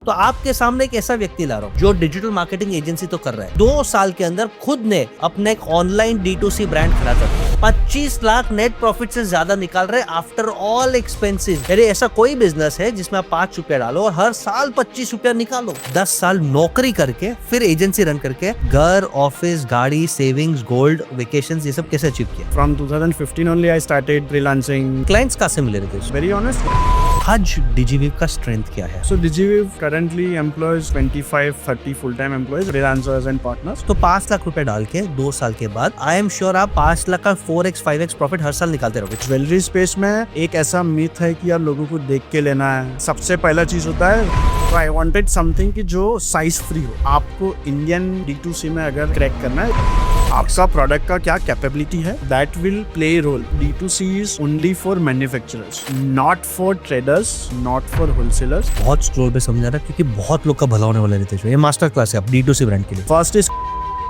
तो आपके सामने एक ऐसा व्यक्ति ला रहा हूँ जो डिजिटल मार्केटिंग एजेंसी तो कर रहा है, 2 साल के अंदर खुद ने अपना एक ऑनलाइन D2C ब्रांड खड़ा कर दिया, 25 लाख नेट प्रॉफिट से ज्यादा निकाल रहे आफ्टर ऑल एक्सपेंसेस। यानी ऐसा कोई बिजनेस है जिसमें आप 5 रुपया डालो और हर साल 25 रुपया निकालो। 10 साल नौकरी करके फिर एजेंसी रन करके घर, ऑफिस, गाड़ी, सेविंग्स, गोल्ड, वेकेशंस, ये सब कैसे अचीव किया? From 2015 only I started freelancing. Clients कहाँ से मिले थे? Very honest. आज डिजीवीव का स्ट्रेंथ क्या है? So DigiWave currently employs 25-30 full-time employees, freelancers and partners. तो 5 लाख रुपए डाल के 2 साल के बाद आई एम श्योर आप 5 लाख का 4x 5x प्रॉफिट हर साल निकालते रहोगे। ज्वेलरी स्पेस में एक ऐसा मिथ है कि यार लोगों को देख के लेना है। सबसे पहला चीज होता है तो आई वांटेड समथिंग कि जो साइज फ्री हो। आपको इंडियन D2C में अगर क्रैक करना है, आपका प्रोडक्ट का क्या कैपेबिलिटी है, that will play role. D2C is only for manufacturers, not for traders, not for wholesalers. बहुत स्लो पे समझा रहा है क्योंकि बहुत लोग का भला होने वाला रहता है। ये मास्टर क्लास है आप D2C ब्रांड के लिए। First is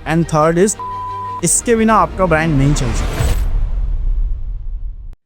and third is, इसके बिना आपका ब्रांड नहीं चल सकता।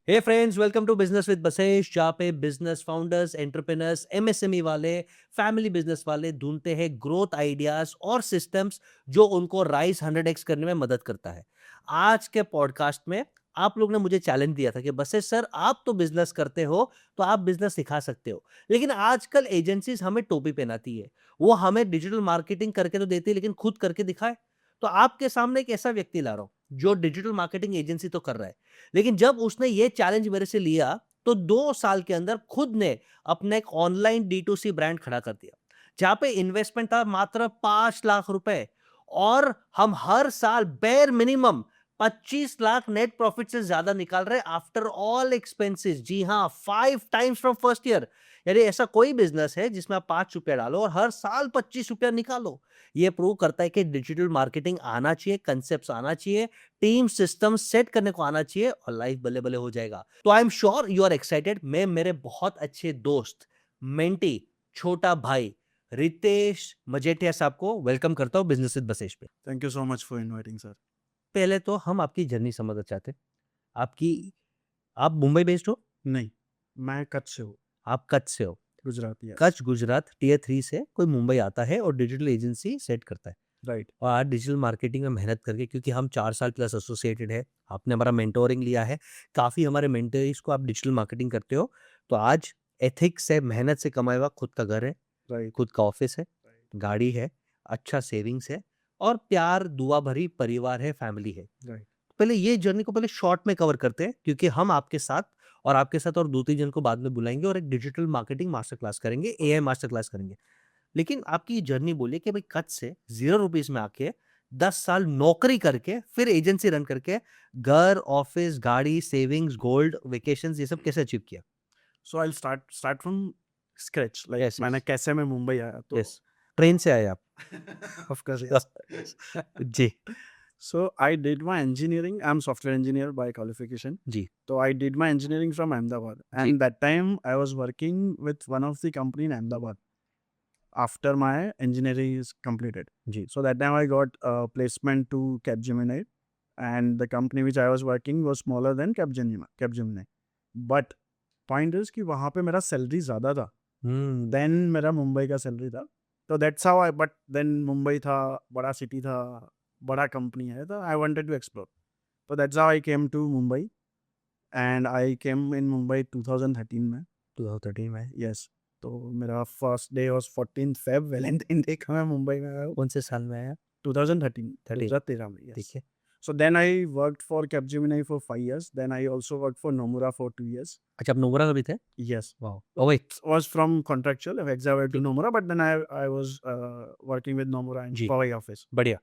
Hey friends, welcome to business with Basesh, जहाँ पे बिजनेस फाउंडर्स, एंटरप्रेन्योर्स, MSME वाले, फैमिली बिजनेस वाले ढूंढते हैं ग्रोथ आइडियाज और सिस्टम्स जो उनको राइज 100x करने में मदद करता है। आज के पॉडकास्ट में आप लोग ने मुझे चैलेंज दिया था कि बसेश सर, आप तो बिजनेस करते हो तो आप बिजनेस सिखा सकते हो, लेकिन आजकल एजेंसीज हमें टोपी पहनाती है। वो हमें डिजिटल मार्केटिंग करके तो देती है लेकिन खुद करके दिखाए। तो आपके सामने एक ऐसा व्यक्ति ला रहा हूं जो डिजिटल मार्केटिंग एजेंसी तो कर रहा है, लेकिन जब उसने ये चैलेंज मेरे से लिया तो 2 साल के अंदर खुद ने अपना एक ऑनलाइन D2C ब्रांड खड़ा कर दिया, जहां पे इन्वेस्टमेंट था मात्र 5 लाख रुपए और हम हर साल bare minimum 25 lakh net profit से ज्यादा निकाल रहे आफ्टर ऑल एक्सपेंसेस। जी हाँ, 5 टाइम्स फ्रॉम फर्स्ट ईयर। यानी ऐसा कोई बिजनेस है जिसमें आप 5 रुपया डालो और हर साल 25 रुपया निकालो। ये प्रूव करता है कि डिजिटल मार्केटिंग आना चाहिए, कंसेप्ट आना चाहिए, टीम सिस्टम सेट करने को आना चाहिए और लाइफ बल्ले बल्ले हो जाएगा। तो I am sure you are excited. मैं मेरे बहुत अच्छे दोस्त, मेंटी, छोटा भाई रितेश मजेठिया साहब को वेलकम करता हूँ बिजनेस विद बसेश पे। Thank you so much for inviting sir. पहले तो हम आपकी जर्नी समझना चाहते हैं। आपकी आप मुंबई बेस्ड हो? नहीं, मैं कच्छ से हूँ, आप कच्छ से हो? गुजराती है। कच्छ गुजरात टियर 3 से कोई मुंबई आता है और डिजिटल एजेंसी सेट करता है राइट। और आज डिजिटल मार्केटिंग में मेहनत करके, क्योंकि हम 4 साल प्लस एसोसिएटेड है, आपने हमारा मेंटोरिंग लिया है, काफ़ी हमारे मेंटरीज को आप डिजिटल मार्केटिंग करते हो, तो आज एथिक्स से, मेहनत से कमाया हुआ खुद का घर है, राइट। खुद का ऑफिस है, गाड़ी है, अच्छा सेविंग्स है और प्यार दुआ भरी परिवार है, फैमिली है। राइट। पहले ये जर्नी को पहले शॉर्ट में कवर करते हैं, क्योंकि हम आपके साथ और 2-3 जन को बाद में बुलाएंगे और एक डिजिटल मार्केटिंग मास्टर क्लास करेंगे, AI मास्टर क्लास करेंगे। लेकिन आपकी ये जर्नी बोलिए कि भाई कच्छ से 0 रुपीस में आके 10 साल नौकरी करके फिर एजेंसी रन करके घर, ऑफिस, गाड़ी, सेविंग्स, गोल्ड, वेकेशंस, ये सब कैसे अचीव किया? So I start from scratch. Like Yes, yes. मैंने कैसे मैं मुंबई आया तो यस, ट्रेन से आए आप? Of course yes. जी, So I did my engineering. I'm software engineer by qualification. जी, So I did my engineering from Ahmedabad, and that time I was working with one of the company in Ahmedabad. After my engineering is completed, जी, so that time I got a placement to Capgemini, and the company which I was working was smaller than Capgemini. But point is कि वहाँ पे मेरा salary ज़्यादा था then मेरा मुंबई का salary था। तो that's how I, but then Mumbai था, बड़ा सिटी था, बड़ा कंपनी है, तो आई वांटेड टू एक्सप्लोर। तो that's how I came to Mumbai, and I came in Mumbai 2013 में। 2013 में। यस। तो मेरा first day was 14 Feb, Valentine day का मैं मुंबई में आया हूँ। कौन से साल में आया? 2013 13 2013 में। ठीक यस। है। So then I worked for Capgemini for 5 years. Then I also worked for Nomura for 2 years. अच्छा, आप नोबरा का भी थे? Yes. Wow, oh wait, Was from contractual of Exaware to Nomura, but then I was working with Nomura in जी, Powai office. बढ़िया।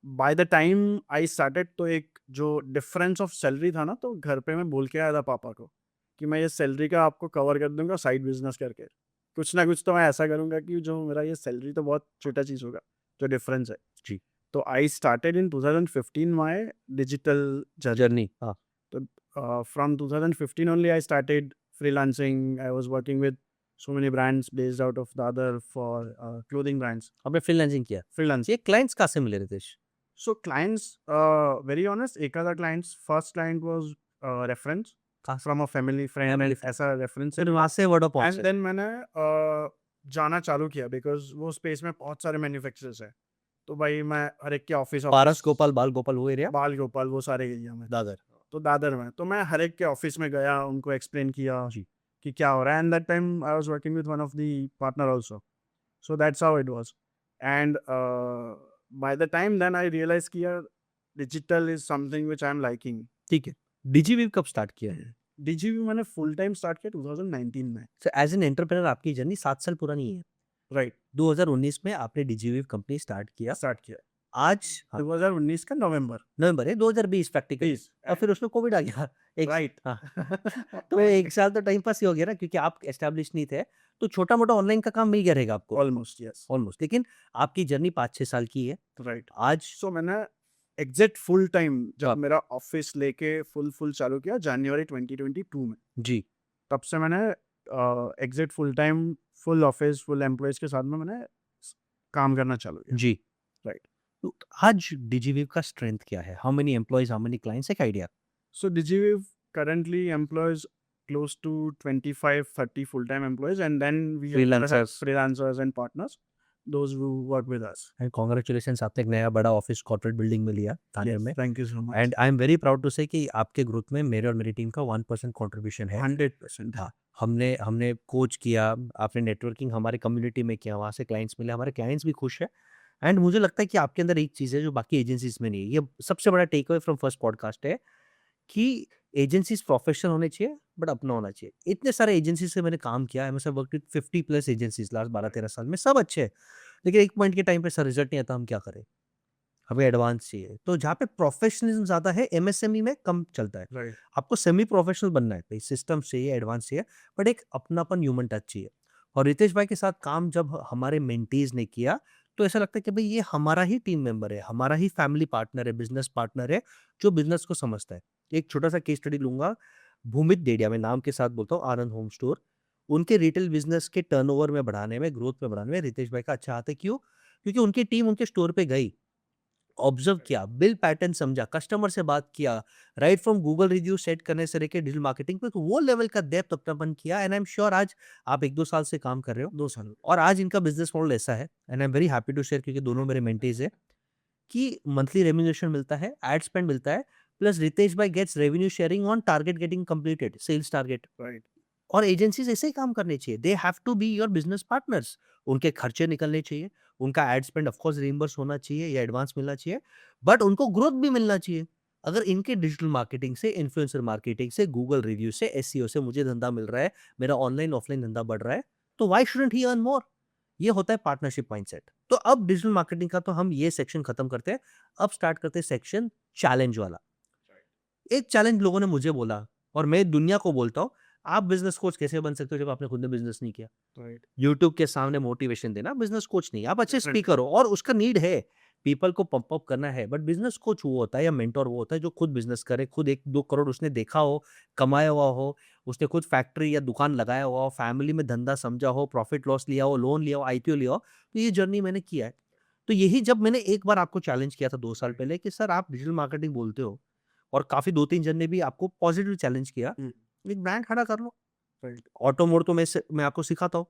By the time I started, तो एक जो डिफरेंस ऑफ सैलरी था ना, तो घर पे मैं बोल के आया था पापा को कि मैं ये सैलरी का आपको कवर कर दूंगा साइड बिजनेस करके, कुछ ना कुछ तो मैं ऐसा करूंगा कि जो मेरा ये सैलरी तो बहुत छोटा चीज़ होगा, जो डिफरेंस है। जी, तो I started in 2015 my digital journey. Journey, हाँ, तो from 2015 only I started freelancing. I was working with so many brands based out of Dadar for clothing brands. आपने फ्रीलांसिंग किया। Freelance. ये क्लाइंट्स कहाँ से मिले Ritesh? So clients, very honest, एक आधा clients, first client was reference कहाँ से? from a family friend, Family friend. ऐसा reference है। फिर वहाँ से वर्ड ऑफ माउथ And से। then मैंने जाना चालू किया बिकॉज़ वो स्पेस में बहुत सारे मैन्युफैक्चरर्स हैं। तो भाई मैं हर एक के ऑफ़िस पारस गोपाल, बाल गोपाल वो एरिया? बाल गोपाल वो सारे एरिया में। दादर। तो दादर में, तो मैं हर एक के ऑफ़िस में गया, उनको एक्सप्लेन किया जी। कि क्या हो रहा है and that time I was working with one of the partner also. So that's how it was. And by the time then I realized कि यार digital is something which I'm liking. ठीक है। डिजीवीव कब स्टार्ट किया है? DGV मैंने full time start किया 2019 में। सो एज़ एन एंटरप्रेन्योर आपकी जर्नी 7 साल पुरानी है। राइट, 2019 में आपने डिजीवीव कंपनी स्टार्ट किया। स्टार्ट किया आज हाँ, 2019 का नवंबर नवंबर है 2020 प्रैक्टिकली 20। और फिर उसमें कोविड आ गया। एक राइट। हाँ, तो 1 साल तो टाइम पास ही हो गया ना क्योंकि आप एस्टेब्लिश नहीं थे, तो छोटा-मोटा ऑनलाइन का काम मिल गया रहेगा आपको ऑलमोस्ट यस। ऑलमोस्ट। लेकिन आपकी जर्नी 5-6 साल की है। राइट। आज सो मैंने एग्जैक्ट फुल टाइम जब आप मेरा ऑफिस लेके फुल चालू किया जनवरी 2022 में, जी, तब से मैंने exact full time full office full employees के साथ में मैंने काम करना चालू किया। जी। राइट। तो आज डिजीवीव का स्ट्रेंथ क्या है? How many employees, how many clients, एक idea? So DigiWave currently employs close to 25-30 full-time employees, and then we also have freelancers freelancers and partners, those who work with us. And congratulations आपने एक नया बड़ा office corporate building में लिया Thane Yes, में। thank you so much. And I am very proud to say कि आपके growth में मेरे और मेरी टीम का 1% कंट्रीब्यूशन है। 100%. हाँ, हमने हमने कोच किया, आपने नेटवर्किंग हमारे कम्युनिटी में किया, वहाँ से क्लाइंट्स मिले, हमारे क्लाइंट्स भी खुश हैं। एंड मुझे लगता है कि आपके अंदर एक चीज़ है जो बाकी एजेंसीज़ में नहीं है। ये सबसे बड़ा take away from first podcast है कि एजेंसीज़ प्रोफेशनल होने चाहिए बट अपना होना चाहिए। इतने सारे एजेंसी से मैंने काम किया, I must have worked with 50 plus agencies last 12-13 साल में, सब अच्छे हैं। लेकिन एक पॉइंट के टाइम पे सर रिजल्ट नहीं आता, हम क्या करें? हमें एडवांस चाहिए। तो जहाँ पे प्रोफेशनलिज्म ज़्यादा है, एमएसएमई में कम चलता है। Right. आपको सेमी प्रोफेशनल बनना है, भई सिस्टम्स चाहिए, एडवांस चाहिए, बट एक अपनापन ह्यूमन टच चाहिए। और रितेश भाई के साथ काम जब हमारे मेंटीज़ ने किया, तो ऐसा लगता है कि भई ये हमारा ही टीम मेंबर है, हमारा ही फैमिली पार्टनर है, बिज़नेस पार्टनर है, जो बिज़नेस को समझता है। एक छोटा-सा केस स्टडी लूँगा, भूमित डेडिया, मैं नाम के साथ बोलता हूँ, आनंद होम स्टोर। उनके रिटेल बिज़नेस के टर्नओवर में बढ़ाने में, ग्रोथ में बढ़ाने में रितेश भाई का अच्छा हाथ है। क्यों? क्योंकि उनकी टीम उनके स्टोर पे गई, ऑब्जर्व किया, बिल पैटर्न समझा, कस्टमर से बात किया, right from Google review set करने से लेके डिजिटल मार्केटिंग पे, तो वो लेवल का डेप्थ अपनापन किया। एंड आई एम श्योर आज आप 1-2 साल से काम कर रहे हो 2 साल. और आज इनका बिज़नेस मॉडल ऐसा है and I am very happy to share क्योंकि दोनों मेरे मेंटीज़ हैं कि मंथली रेम्यूनरेशन मिलता है, एड स्पेंड मिलता है, प्लस रितेश भाई gets revenue sharing on target getting completed, sales target. Right. और एजेंसीज ऐसे ही काम करने चाहिए, they have to be your business partners. उनके खर्चे निकलने चाहिए, उनका ad spend of course reimburse होना चाहिए या एडवांस मिलना चाहिए, बट उनको ग्रोथ भी मिलना चाहिए। अगर इनके डिजिटल मार्केटिंग से, इन्फ्लुएंसर मार्केटिंग से, गूगल रिव्यू से, एसईओ से मुझे धंधा मिल रहा है, मेरा ऑनलाइन ऑफलाइन धंधा बढ़ रहा है, तो why shouldn't he earn more? ये होता है पार्टनरशिप माइंडसेट। तो अब डिजिटल मार्केटिंग का तो हम ये सेक्शन खत्म करते हैं, अब स्टार्ट करते हैं सेक्शन चैलेंज वाला। एक चैलेंज लोगों ने मुझे बोला और मैं दुनिया को बोलता हूँ, आप बिजनेस कोच कैसे बन सकते हो जब आपने खुद ने बिजनेस नहीं किया? Right. यूट्यूब के सामने मोटिवेशन देना बिजनेस कोच नहीं, आप अच्छे Different. स्पीकर हो और उसका नीड है, पीपल को पंप अप करना है, बट बिजनेस कोच वो होता है या मेंटर वो होता है जो खुद बिजनेस करे, खुद 1-2 करोड़ उसने देखा हो, कमाया हुआ हो, उसने खुद फैक्ट्री या दुकान लगाया हुआ हो, फैमिली में धंधा समझा हो, प्रॉफिट लॉस लिया हो, लोन लिया हो, आईपीओ लिया हो, तो ये जर्नी मैंने किया है। तो यही जब मैंने एक बार आपको चैलेंज किया था 2 साल पहले कि सर आप डिजिटल मार्केटिंग बोलते हो और काफ़ी 2-3 जन ने भी आपको पॉजिटिव चैलेंज किया, Hmm. एक ब्रांड खड़ा कर लो। Right. ऑटो मोड तो मैं आपको सिखाता हूँ।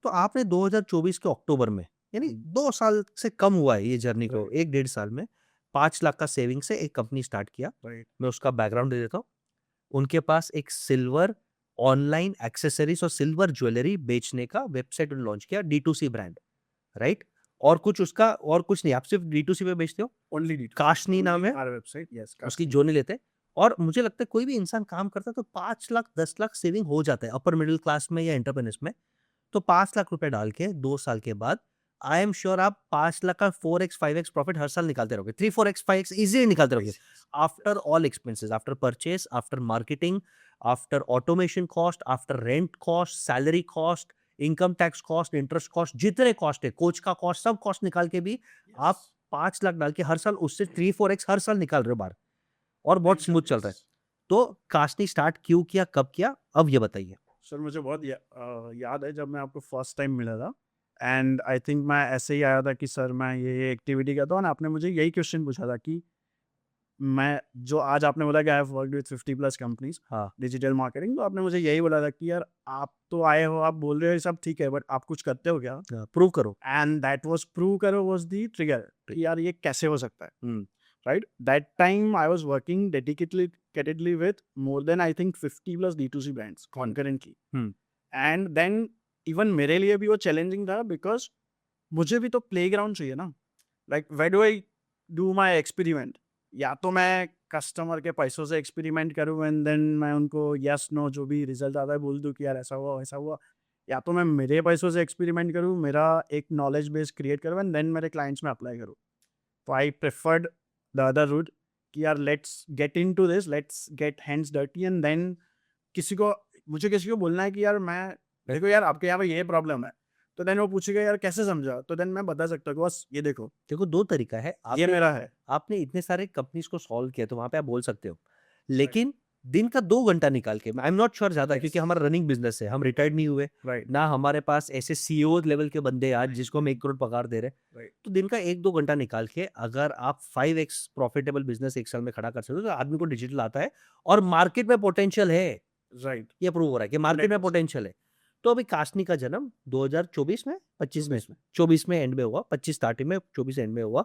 तो आपने 2024 के अक्टूबर में, यानी Hmm. 2 साल से कम हुआ है ये जर्नी को, Right. 1 डेढ़ साल में 5 लाख का सेविंग से एक कंपनी स्टार्ट किया। Right. मैं उसका बैकग्राउंड दे देता हूँ। उनके पास एक सिल्वर ऑनलाइन एक्सेसरीज़ और सिल्वर ज्वेलरी बेचने का वेबसाइट उन्होंने लॉन्च किया, डी2सी ब्रांड, राइट? और कुछ नहीं, आप सिर्फ डी2सी पे बेचते हो। Only D2C. काशनी नाम है, Our website. Yes. उसकी Custom. जो नहीं लेते। और मुझे लगता है कोई भी इंसान काम करता है तो 5 लाख 10 लाख सेविंग हो जाता है अपर मिडिल क्लास में या एंटरप्रेन्योर्स में। तो 5 लाख रुपए डाल के 2 साल के बाद आई एम श्योर आप 5 लाख का 4x 5x प्रॉफिट हर साल निकालते रहोगे। 3-4x 5x इज़िली निकालते रहोगे। After all expenses, after purchase, after marketing, after automation cost, after rent cost, salary cost, income tax cost, interest cost, जितने कॉस्ट है, कोच का कॉस्ट, सब कॉस्ट निकाल के भी आप 5 लाख डाल के हर साल उससे 3-4x हर साल निकाल रहे हो बाहर और बहुत स्मूथ चल रहा है। तो काशनी स्टार्ट क्यों किया, कब किया? अब ये बताइए। सर मुझे बहुत याद है जब मैं आपको फर्स्ट टाइम मिला था एंड आई थिंक मैं ऐसे ही आया था कि सर मैं ये एक्टिविटी करता हूँ और आपने मुझे यही क्वेश्चन पूछा था कि मैं जो आज आपने बोला कि आई have worked with 50 plus companies हाँ, डिजिटल मार्केटिंग, तो आपने मुझे यही बोला था कि यार आप तो आए हो, आप बोल रहे हो ये सब ठीक है, बट आप कुछ करते हो क्या? प्रूव करो। एंड दैट वाज प्रूव करो वाज द ट्रिगर कि यार ये कैसे हो सकता है, hmm, right? That time I was working dedicatedly with more than I think 50 plus D2C brands concurrently. Hmm, and then even मेरे लिए भी वो चैलेंजिंग था, बिकॉज मुझे भी तो प्लेग्राउंड चाहिए ना। Like where do I do my experiment? या तो मैं कस्टमर के पैसों से एक्सपेरिमेंट करूँ एंड देन मैं उनको यस नो जो भी रिजल्ट आता है बोल दूँ कि यार ऐसा हुआ वैसा हुआ, या तो मैं मेरे पैसों से एक्सपेरिमेंट करूँ, मेरा एक नॉलेज बेस क्रिएट करूँ एंड देन मेरे क्लाइंट्स में अप्लाई करूँ। तो I preferred the other route कि यार let's get into this, let's get hands dirty and then किसी को मुझे किसी को बोलना है कि यार मैं देखो यार आपके यहाँ पे ये प्रॉब्लम है, तो देन वो पूछेगा यार कैसे समझा, तो देन मैं बता सकता हूँ कि बस ये देखो देखो 2 तरीका है, ये आपने मेरा है। आपने इतने सारे कंपनीज़ को सॉल्व किया तो वहाँ पे आप बोल सकते हो। लेकिन दिन का 2 घंटा निकाल के आई एम नॉट श्योर ज़्यादा क्योंकि हमारा रनिंग बिज़नेस है, हम रिटायर्ड नहीं हुए, राइट, ना हमारे पास ऐसे सीईओ लेवल के बंदे हैं आज जिसको हम 1 करोड़ पगार दे रहे हैं। राइट, तो दिन का 1-2 घंटा निकाल के अगर आप 5x प्रॉफिटेबल बिज़नेस 1 साल में खड़ा कर सकते हो तो आदमी को डिजिटल आता है और मार्केट में पोटेंशियल है। राइट। ये प्रूव हो रहा है कि मार्केट में पोटेंशियल है। तो अभी काशनी का जन्म 2024 में, 25 में, 24 में एंड में हुआ, 25 स्टार्टिंग में, 24 एंड में हुआ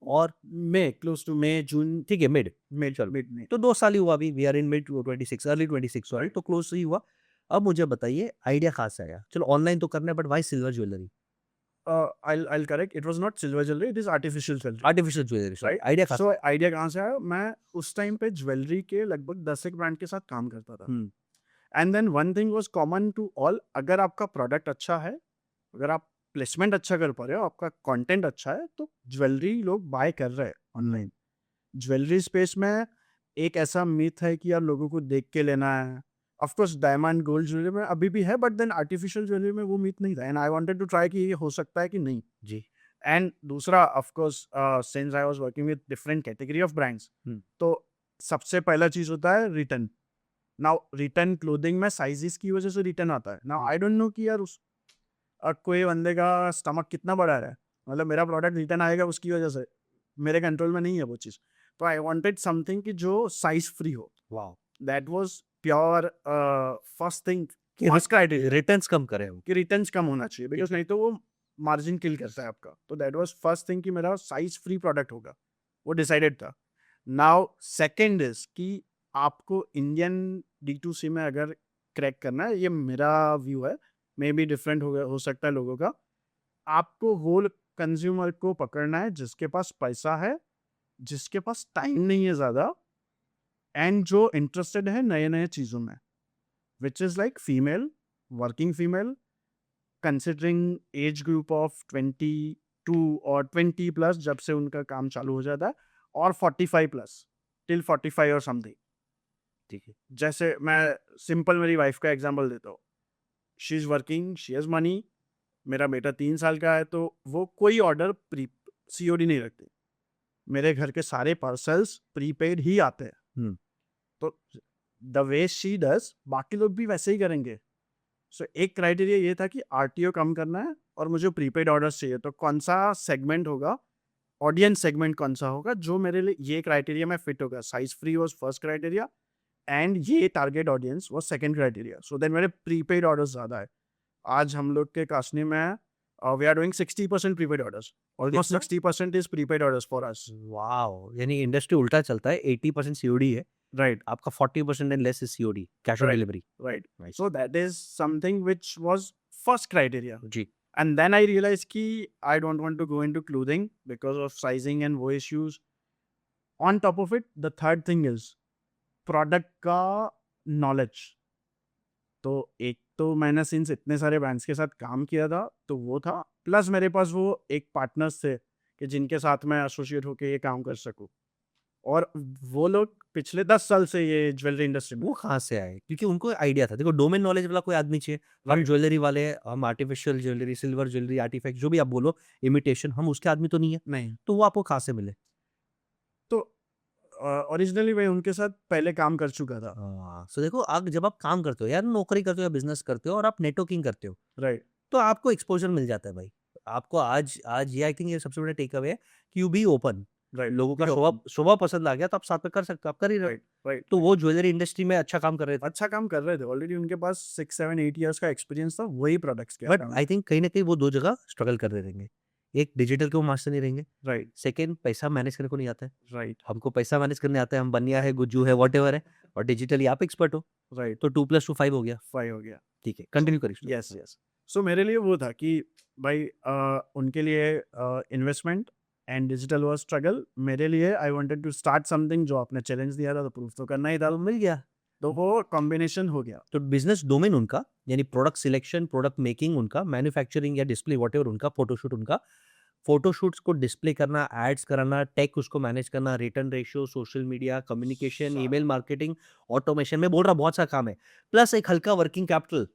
और मई क्लोज टू मई जून, ठीक है मिड मिड चलो, मिड में। तो 2 साल ही हुआ अभी, we are in mid 26 early 26 sorry, तो क्लोज ही हुआ। अब मुझे बताइए आइडिया कहाँ से आया? चलो ऑनलाइन तो करना है but why silver jewellery? I correct, it was not silver jewellery, it is artificial jewellery, artificial jewellery sorry, right? Idea कहाँ सो से? आइडिया कहाँ से आया? मैं उस टाइम पे ज्वेलरी के लगभग 10 एक ब्रांड के साथ काम करता था। Hmm, and then one thing was common to all, अगर आपका प्रोडक्ट अच्छा है, अगर आप प्लेसमेंट अच्छा कर पा रहे हो, आपका कंटेंट अच्छा है, तो ज्वेलरी लोग बाय कर रहे हैं ऑनलाइन। ज्वेलरी स्पेस में एक ऐसा मिथ है कि यार लोगों को देख के लेना है। Of course diamond gold jewellery में अभी भी है, बट देन आर्टिफिशियल ज्वेलरी में वो मिथ नहीं था and I wanted to try कि ये हो सकता है कि नहीं। जी। एंड दूसरा of course since I was working with different category of brands, hmm, तो सबसे पहला चीज होता है रिटर्न। नाउ रिटर्न क्लोथिंग में साइजेस की वजह से रिटर्न आता है। Now hmm, I don't know कि यार उस कोई बंदे का स्टमक कितना बड़ा है, मतलब मेरा प्रोडक्ट रिटर्न आएगा उसकी वजह से, मेरे कंट्रोल में नहीं है वो चीज़। तो आई वांटेड समथिंग कि जो साइज फ्री हो। Wow! That was pure first thing, कि फर्स्ट क्राइटेरिया रिटर्न्स कम करे वो। कि रिटर्न्स कम होना चाहिए, बिकॉज नहीं तो वो मार्जिन किल करता है आपका। तो दैट वाज फर्स्ट थिंग कि मेरा साइज फ्री प्रोडक्ट होगा, वो डिसाइडेड था। नाउ सेकंड इज कि आपको इंडियन D2C में अगर क्रैक करना है, ये मेरा व्यू है, मे बी डिफरेंट हो सकता है लोगों का। आपको होल कंज्यूमर को पकड़ना है जिसके पास पैसा है, जिसके पास टाइम नहीं है ज़्यादा, एंड जो इंटरेस्टेड है नए-नए चीज़ों में, which is like female, working female, considering age group of 22 और 20 प्लस जब से उनका काम चालू हो जाता है, और 45 प्लस टिल 45 और समथिंग। ठीक है। जैसे मैं सिंपल मेरी वाइफ का एग्जांपल देता हूँ। She is working, she has money, मेरा बेटा 3 साल का है, तो वो कोई ऑर्डर प्री सीओडी नहीं रखती। मेरे घर के सारे पार्सल्स प्रीपेड ही आते हैं। हुँ, तो द वे शी डज़ बाकी लोग भी वैसे ही करेंगे। सो एक क्राइटेरिया ये था कि आरटीओ कम करना है और मुझे प्रीपेड ऑर्डर्स चाहिए, तो कौन-सा सेगमेंट होगा, ऑडियंस सेगमेंट कौन-सा होगा जो मेरे लिए ये क्राइटेरिया में फिट होगा। Size free was first criteria and ये target audience was second criteria. So then मेरे प्रीपेड ऑर्डर्स ज़्यादा है। आज हम लोग के कास्टनी में we are doing 60% prepaid orders, almost कितना? 60% is prepaid orders for us. Wow! यानी इंडस्ट्री उल्टा चलता है, 80% सीओडी है, राइट, आपका 40% and less is COD, cash on right, delivery. Right. Nice. So that is something which was first criteria. जी, and then I realize कि I don't want to go into clothing because of sizing and वो issues. On top of it the third thing is product का knowledge. तो एक तो मैंने since इतने सारे ब्रांड्स के साथ काम किया था, तो वो था, प्लस मेरे पास वो एक पार्टनर्स थे कि जिनके साथ मैं एसोसिएट होके ये काम कर सकूं, और वो लोग पिछले 10 साल से ये ज्वेलरी इंडस्ट्री में। वो कहाँ से आए? क्योंकि उनको आइडिया था, देखो डोमेन नॉलेज वाला कोई आदमी चाहिए, हम राइट, ज्वेलरी वाले हैं, हम artificial jewellery, silver jewellery, artefact जो भी आप बोलो, इमिटेशन, हम उसके आदमी तो नहीं है, नहीं तो वो आपको कहाँ से मिले? तो ओरिजिनली मैं उनके साथ पहले काम कर चुका था। हाँ, सो देखो आप जब आप काम करते हो यार, नौकरी करते हो या बिज़नेस करते हो और आप नेटवर्किंग करते हो, राइट, तो आपको एक्सपोज़र मिल जाता है भाई। आपको आज आज ये आई थिंक ये सबसे बड़ा टेक अवे है कि यू बी ओपन। राइट लोगों का स्वभाव पसंद आ गया तो आप साथ में कर सकते हो, आप कर ही रहे हो। राइट राइट तो वो ज्वेलरी इंडस्ट्री में अच्छा काम कर रहे थे, अच्छा काम कर रहे थे ऑलरेडी, उनके पास 6 7 8 इयर्स का एक्सपीरियंस था वही प्रोडक्ट्स के। बट आई थिंक कहीं ना कहीं वो 2 जगह स्ट्रगल कर रहे रहेंगे। एक डिजिटल के वो मास्टर नहीं रहेंगे, राइट सेकंड पैसा मैनेज करने को नहीं आता है। राइट हमको पैसा मैनेज करने आता है, हम बनिया है, गुज्जू है, व्हाटएवर है, और डिजिटली आप एक्सपर्ट हो, राइट तो 2+2 5 हो गया। 5 हो गया। ठीक है, कंटिन्यू करिए। यस यस सो मेरे लिए वो था कि भाई उनके लिए investment and digital was struggle, मेरे लिए I wanted to start something, जो आपने चैलेंज दिया था तो प्रूफ तो करना ही था, तो मिल गया। तो वो कॉम्बिनेशन हो गया। तो बिजनेस डोमेन उनका, यानी प्रोडक्ट सिलेक्शन, प्रोडक्ट मेकिंग उनका, मैन्युफैक्चरिंग या डिस्प्ले व्हाटएवर उनका, फोटोशूट उनका, फोटोशूट्स को डिस्प्ले करना, एड्स कराना, टेक उसको मैनेज करना, return ratio, social media, communication, email marketing, automation में बोल रहा बहुत सा काम है, प्लस एक हल्का वर्किंग कैपिटल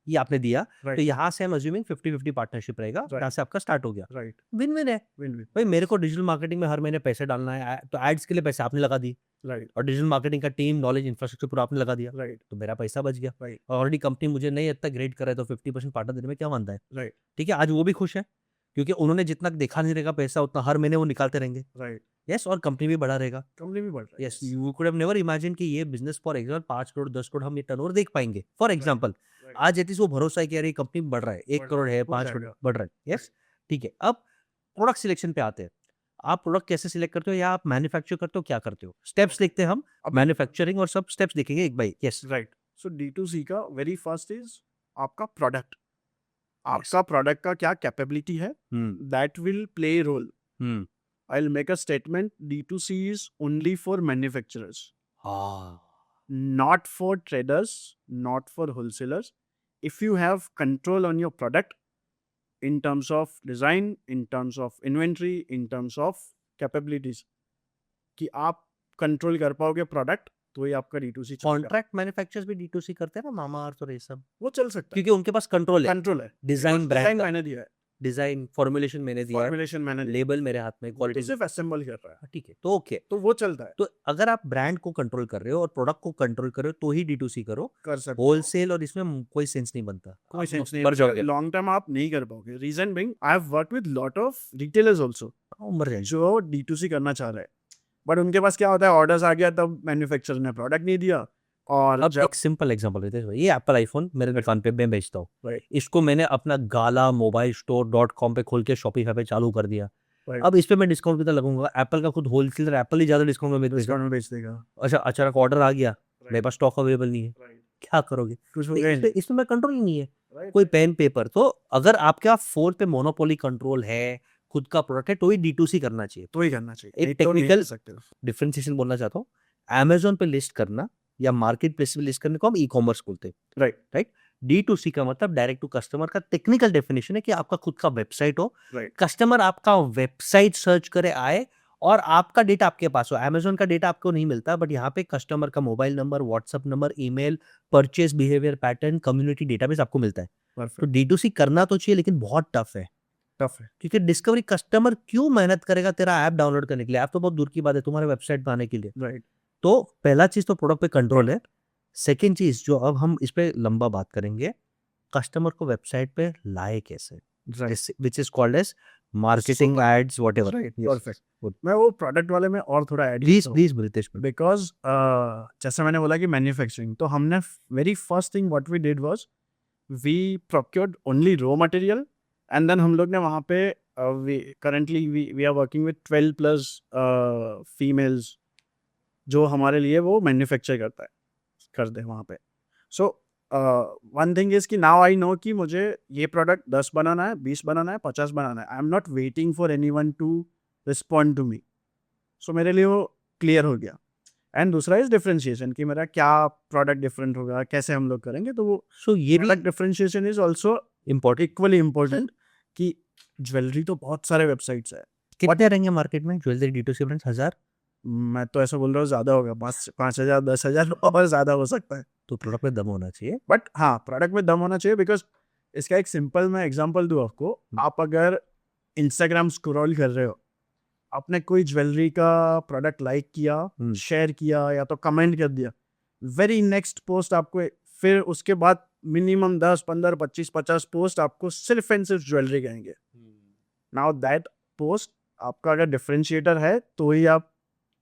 ये आपने दिया। तो राइट यहाँ से हम अज्यूमिंग 50-50 पार्टनरशिप रहेगा, यहाँ राइट से आपका स्टार्ट हो गया। राइट विन विन है। विन विन भाई मेरे को डिजिटल मार्केटिंग में हर महीने पैसे डालना है, तो एड्स के लिए पैसे आपने लगा दी, राइट और डिजिटल मार्केटिंग का टीम, नॉलेज, इंफ्रास्ट्रक्चर पूरा आपने लगा दिया, राइट तो मेरा पैसा बच गया। राइट ऑलरेडी कंपनी मुझे नहीं इतना ग्रेड कर रहा है, तो 50% पार्टनर देने में क्या मानता है। राइट ठीक है, आज वो भी खुश है, क्योंकि उन्होंने जितना देखा नहीं रहेगा पैसा, उतना हर महीने वो निकालते रहेंगे। राइट यस, और कंपनी भी बढ़ा रहेगा। कंपनी भी बढ़ रहा है। Yes, you could have never imagine कि ये business for example 5 crore 10 crore हम ये टर्नओवर देख पाएंगे फॉर एग्जाम्पल। राइट आज एटलीस्ट वो भरोसा है कि यार ये कंपनी बढ़ रहा है, 1 बढ़ करोड़ है, हो 5 करोड़ जाएगा। बढ़ रहा है। यस, ठीक है। अब प्रोडक्ट सिलेक्शन पे आते हैं। आप प्रोडक्ट कैसे सिलेक्ट करते हो, या आप मैन्युफैक्चर करते हो, क्या करते हो? स्टेप्स लिखते हैं हम, अब मैन्युफैक्चरिंग और सब स्टेप्स देखेंगे एक by. Yes, right so D2C का वेरी फर्स्ट इज आपका प्रोडक्ट, यस। आपका प्रोडक्ट का क्या कैपेबिलिटी है, that will play role. I will make a statement, D2C is only for manufacturers, हाँ, not for traders, not for wholesalers. If you have control on your product in terms of design, in terms of inventory, in terms of capabilities, कि आप control कर पाओगे product, तो ये आपका D2C चलेगा। Contract manufacturers भी D2C करते हैं ना, मामा अर्थ और ये सब, वो चल सकता है, क्योंकि उनके पास कंट्रोल है। कंट्रोल है, डिजाइन ब्रांड डिजाइन का, मैंने दिया है, डिजाइन फॉर्मुलेशन मैंने दिया है, फॉर्मुलेशन मैंने दिया लेबल मेरे हाथ में, है, क्वालिटी तो सिर्फ असेंबल कर रहा है, ठीक है, तो ओके। तो वो चलता है, तो अगर आप ब्रांड को कंट्रोल कर रहे हो और प्रोडक्ट को कंट्रोल कर रहे हो, तो ही D2C करो। कर सकते हो। होलसेल और इसमें कोई सेंस नहीं बनता, कोई आप सेंस नहीं मर जाओगे, है, लॉन्ग टर्म आप नहीं कर पाओगे। Reason being, I have worked with lot of retailers also मर जाएंगे। जो D2C करना चाह रहे हैं, बट उनके पास क्या होता है, ऑर्डर्स आ गया तब मैन्युफैक्चरर ने प्रोडक्ट नहीं दिया, और अब जब एक सिंपल एग्जांपल लेते हैं, ये एप्पल आईफोन मेरे दुकान पे मैं बेचता हूँ, Right. इसको मैंने अपना गाला मोबाइल स्टोर .com पे खोल के शॉपिफाई पे चालू कर दिया। Right. अब इस पे मैं डिस्काउंट कितना लगूंगा? एप्पल का खुद होलसेलर एप्पल ही ज्यादा डिस्काउंट में बेच देगा। डिस्काउंट में बेच देगा, अच्छा, अचानक ऑर्डर आ गया, मेरे Right. पास स्टॉक अवेलेबल नहीं है, Right. क्या करोगे? कुछ हो तो गया ही नहीं। इसमें मैं कंट्रोल ही नहीं है, Right. कोई पेन पेपर। तो अगर आपके फोन पे मोनोपोली कंट्रोल है, खुद का प्रोडक्ट है, तो ही D2C करना चाहिए। तो ही करना चाहिए, एक नहीं तो नहीं technical कर सकते हो। डिफरेंशिएशन बोलना चाहता हूँ, अमेजोन पे लिस्ट करना या मार्केट प्लेस पे लिस्ट करने को हम ई कॉमर्स बोलते हैं, Right. राइट। D2C का मतलब डायरेक्ट टू कस्टमर का टेक्निकल डेफिनेशन है कि आपका खुद का वेबसाइट हो, Right. कस्टमर आपका वेबसाइट सर्च करे आए, और आपका डेटा आपके पास हो। अमेजोन का डेटा आपको नहीं मिलता, बट यहाँ पे कस्टमर का mobile number, WhatsApp number, email, purchase behaviour pattern, community database आपको मिलता है। तो Perfect. D2C करना तो चाहिए, लेकिन बहुत टफ है, टफ है। क्योंकि डिस्कवरी कस्टमर क्यों मेहनत करेगा तेरा ऐप डाउनलोड करने के लिए? ऐप तो बहुत दूर की बात है, तुम्हारे वेबसाइट पे आने के लिए। Right. तो पहला चीज तो प्रोडक्ट पे कंट्रोल है। सेकेंड चीज जो अब हम इस पे लंबा बात करेंगे, कस्टमर को वेबसाइट पे लाए कैसे, Right. Which is called as marketing ads whatever. Right. Perfect. मैं वो प्रोडक्ट वाले में और थोड़ा add please please Ritesh, because जैसे मैंने बोला कि मैन्युफैक्चरिंग, तो हमने very first thing what we did was we procured only raw material, and then हम लोग ने वहाँ पे currently we are working with 12 plus females जो हमारे लिए वो मैन्युफैक्चर कर दे वहाँ पे। सो वन थिंग इज कि नाउ आई नो कि मुझे ये प्रोडक्ट 10 बनाना है, 20 बनाना है, 50 बनाना है। I am not waiting for anyone to respond to me. So मेरे लिए वो क्लियर हो गया। एंड दूसरा इज डिफरेंशिएशन कि मेरा क्या प्रोडक्ट डिफरेंट होगा, कैसे हम लोग करेंगे। तो वो सो ये भी product differentiation is also important. Equally important कि ज्वेलरी तो बहुत सारे वेबसाइट्स है। कितने रहेंगे मार्केट में ज्वेलरी D2C ब्रांड्स? 1000? मैं तो ऐसा बोल रहा हूँ ज़्यादा होगा, 5,000 10,000 और ज़्यादा हो सकता है। तो प्रोडक्ट पे दम होना चाहिए। बट हाँ, प्रोडक्ट में दम होना चाहिए। बिकॉज इसका एक सिंपल मैं एग्जांपल दूँ आपको। आप अगर इंस्टाग्राम स्क्रॉल कर रहे हो, आपने कोई ज्वेलरी का प्रोडक्ट लाइक किया, शेयर किया या तो कमेंट कर दिया, वेरी नेक्स्ट पोस्ट आपको, फिर उसके बाद मिनिमम 10 15 25 50 पोस्ट आपको सिर्फ एंड सिर्फ ज्वेलरी कहेंगे। नाउ दैट पोस्ट आपका अगर डिफरेंशिएटर है तो ही आप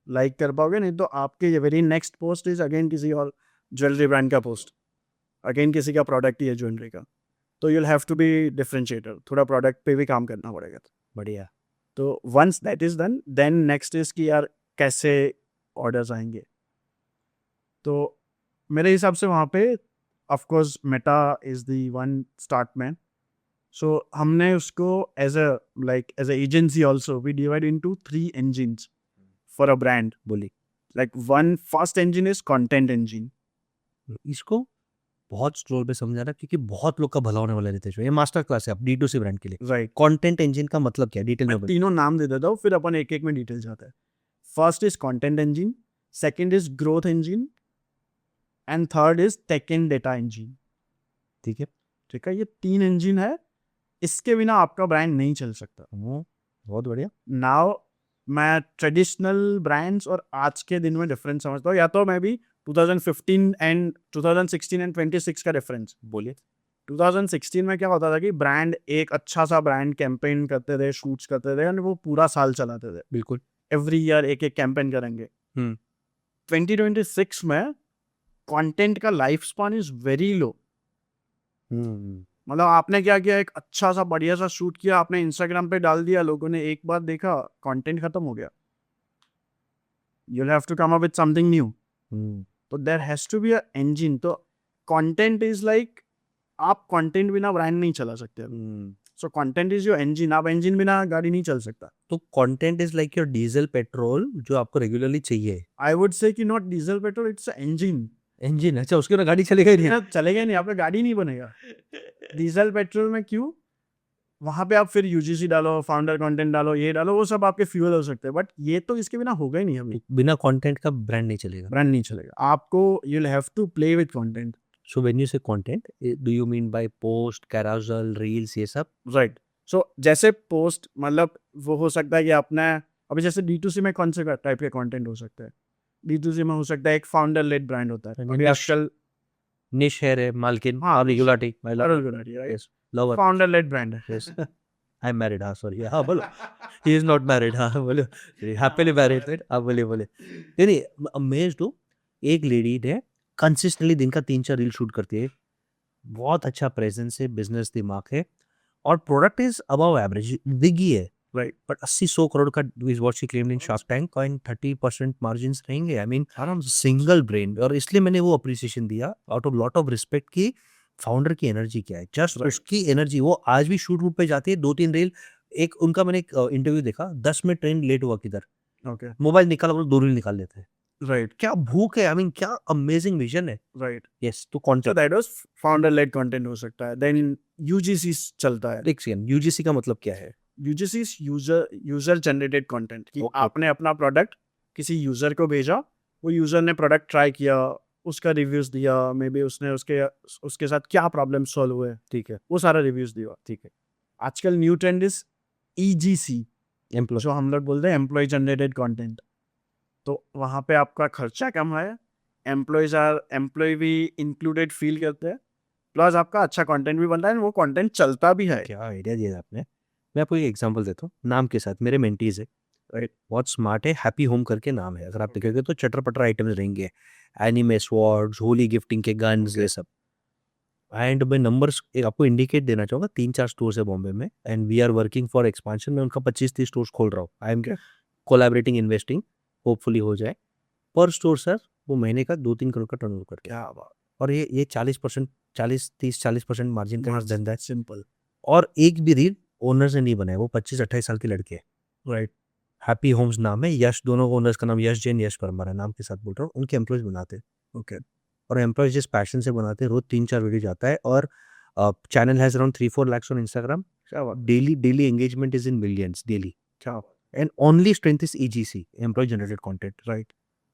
लाइक कर पाओगे, नहीं तो आपके very next post is again किसी और ज्वेलरी ब्रांड का पोस्ट, अगेन किसी का प्रोडक्ट ही है ज्वेलरी का, तो you'll have to be differentiator, थोड़ा प्रोडक्ट पे भी काम करना पड़ेगा। बढ़िया। तो once that is done then next is कि यार कैसे ऑर्डर्स आएंगे। तो मेरे हिसाब से वहाँ पे of course Meta is the one start man. So हमने उसको as a agency also we divide into 3 engines for a brand. बोली। Like one first engine is content engine। इसको बहुत स्लोर पे समझाना क्योंकि बहुत लोग का भला होने वाला है रितेश भाई। ये मास्टर क्लास है अब D2C ब्रांड के लिए। राइट, कंटेंट इंजन का मतलब क्या है? डिटेल में मैं बोलिए। तीनों नाम दे देता हूँ फिर अपन एक एक में डिटेल जाता है। First is content engine, second is growth engine and third is tech and data engine। ठीक है। ठीक है, ये 3 engine है, इसके बिना आपका ब्रांड नहीं चल सकता। बहुत बढ़िया। नाउ मैं ट्रेडिशनल ब्रांड्स और आज के दिन में डिफरेंस समझता हूँ, या तो मैं भी 2015 एंड 2016 एंड 26 का डिफरेंस। बोलिए। 2016 में क्या होता था कि ब्रांड एक अच्छा सा ब्रांड कैंपेन करते थे, शूट्स करते थे, और वो पूरा साल चलाते थे। बिल्कुल। एवरी ईयर एक एक कैंपेन करेंगे। 2026 में कंटेंट का life span is very low. मतलब आपने क्या किया, एक अच्छा सा बढ़िया सा शूट किया, आपने इंस्टाग्राम पे डाल दिया, लोगों ने एक बार देखा, कंटेंट खत्म हो गया। You have to come up with something new. तो there has to be a engine. तो कंटेंट इज लाइक, आप कंटेंट बिना ब्रांड नहीं चला सकते। So content is your engine. आप इंजन बिना गाड़ी नहीं चल सकता। तो content is like your diesel petrol जो आपको रेगुलरली चाहिए। आई वुड से कि not diesel petrol, it's a engine. Engine, अच्छा उसके बिना गाड़ी चलेगा ही नहीं। चलेगा नहीं, आपका गाड़ी नहीं बनेगा। डीजल पेट्रोल में क्यों, वहां पे आप फिर यूजीसी डालो, फाउंडर कंटेंट डालो, ये डालो, वो सब आपके फ्यूल हो सकते हैं, बट ये तो इसके बिना होगा ही नहीं। अभी बिना कंटेंट का ब्रांड नहीं चलेगा। ब्रांड नहीं चलेगा। आपको you will have to play with content. So when you say content, do you mean by post, carousel, reels, ये सब? राइट। सो जैसे पोस्ट, मतलब वो हो सकता है कि आपने अभी जैसे D2C में कौन से टाइप के कंटेंट हो सकते हैं। D2C में हो सकता है एक फाउंडर लेड ब्रांड होता है। अभी आजकल निश है, मालकिन, हाँ, regularity, right, lover, founder led brand है। यस। आई एम मैरिड, हाँ सॉरी, हाँ बोलो। ही इज नॉट मैरिड, हाँ बोलो। Happily married, right? हाँ बोलिए बोलिए। नहीं, अमेज्ड हूँ। एक लेडी ने कंसिस्टेंटली दिन का 3-4 रील शूट करती है। बहुत अच्छा प्रेजेंस है, बिजनेस दिमाग है, और product is above average, big ही है, राइट। बट 80-100 करोड़ का is what she claimed in Shark Tank, and 30% margin रहेंगे। आई मीन आराम से। सिंगल ब्रेन, और इसलिए मैंने वो अप्रिसिएशन दिया out of lot of respect की फाउंडर की एनर्जी क्या है, जस्ट Right. उसकी एनर्जी। वो आज भी शूट वूट पे जाती है, 2-3 रील। एक उनका मैंने एक इंटरव्यू देखा, 10 मिनट ट्रेन लेट हुआ किधर, ओके, मोबाइल निकाला, वो 2 रील निकाल लेते हैं। राइट, क्या भूख है, आई मीन क्या अमेजिंग विजन है। राइट। यस, तो So content. that was founder led content हो सकता है। Then UGC चलता है। एक सेकंड, यूजीसी का मतलब क्या है? UGC is user generated content, कि Okay. आपने अपना प्रोडक्ट किसी यूजर को भेजा, वो यूजर ने प्रोडक्ट ट्राई किया, उसका रिव्यूज दिया, मे बी उसने उसके साथ क्या प्रॉब्लम सॉल्व हुए, ठीक है, वो सारा रिव्यूज दिया। ठीक है। आजकल new trend is EGC, employ. जो हम लोग बोलते हैं एम्प्लॉय जनरेटेड कंटेंट। तो वहाँ पे आपका खर्चा कम है, एम्प्लॉय भी इंक्लूडेड फील करते हैं, प्लस आपका अच्छा कंटेंट भी बनता है, वो कंटेंट चलता भी है। क्या आइडिया दिया आपने। मैं आपको एक एग्जांपल देता हूँ नाम के साथ। मेरे मेंटीज है, राइट, बहुत स्मार्ट है, हैप्पी होम करके नाम है। अगर आप देखोगे तो चटर पटर आइटम्स रहेंगे, एनिमे स्वॉर्ड्स, होली गिफ्टिंग के गन्स, ये सब। एंड मैं नंबर्स आपको इंडिकेट देना चाहूँगा, 3-4 स्टोर्स है बॉम्बे में, and we are working for expansion. मैं उनका 25-30 स्टोर्स खोल रहा हूँ। I am collaborating, investing, hopefully हो जाए। पर स्टोर सर वो महीने का 2-3 करोड़ का टर्नओवर करके, क्या बात, और ये 40%, 40-30-40% मार्जिन का धंधा है। सिंपल। और एक भी रील ओनर से नहीं बनाया, वो 25-28 साल के लड़के हैं, राइट, हैप्पी होम्स नाम है। यश, दोनों ओनर्स का नाम यश जैन, यश परमार है, नाम के साथ बोल रहा हूँ। उनके एम्प्लॉयज बनाते हैं, ओके, और एम्प्लॉयज जिस पैशन से बनाते हैं, रोज 3-4 वीडियो जाता है, और channel has around 3-4 lakhs on Instagram. क्या बात, daily engagement is in millions daily, क्या बात। And only strength is EGC, employ generated content, right.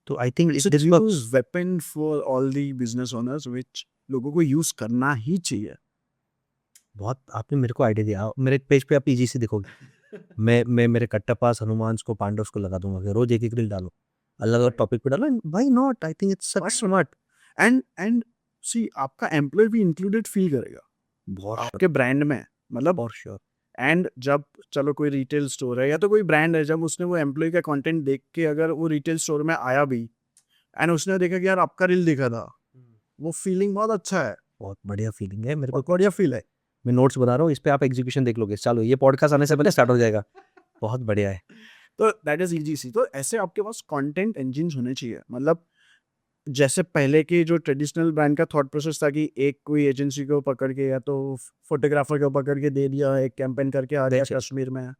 तो I think It's a use weapon for all the business owners, which लोगों को use करना ही चाहिए। बहुत आपने मेरे को आइडिया दिया। मेरे पेज पे आप EGC देखोगे, मैं मेरे कट्टापास, हनुमान को, पांडव को लगा दूंगा कि रोज एक रील डालो, अलग अलग टॉपिक पे डालो। Why not, I think it's such smart. And see, आपका एम्प्लॉय भी इंक्लूडेड फील करेगा बहुत आपके ब्रांड में। मतलब फॉर श्योर। एंड जब चलो कोई रिटेल स्टोर है या तो कोई ब्रांड है, जब उसने वो एम्प्लॉय का कंटेंट देख के अगर वो रिटेल स्टोर में आया भी एंड उसने देखा कि यार आपका रील दिखा था, वो फीलिंग बहुत अच्छा है, बहुत बढ़िया फीलिंग है मेरे को। बहुत बढ़िया फील है। मैं नोट्स बना रहा हूँ, इस पे आप एग्जीक्यूशन देख लोगे। चलो ये पॉडकास्ट आने से पहले स्टार्ट हो जाएगा। बहुत बढ़िया है। तो दैट इज ईजी सी। तो ऐसे आपके पास कंटेंट इंजिन होने चाहिए। मतलब जैसे पहले की जो ट्रेडिशनल ब्रांड का थॉट प्रोसेस था कि एक कोई एजेंसी को पकड़ के या तो फोटोग्राफर को पकड़ के दे दिया, एक कैंपेन करके आ गया That's it. कश्मीर में,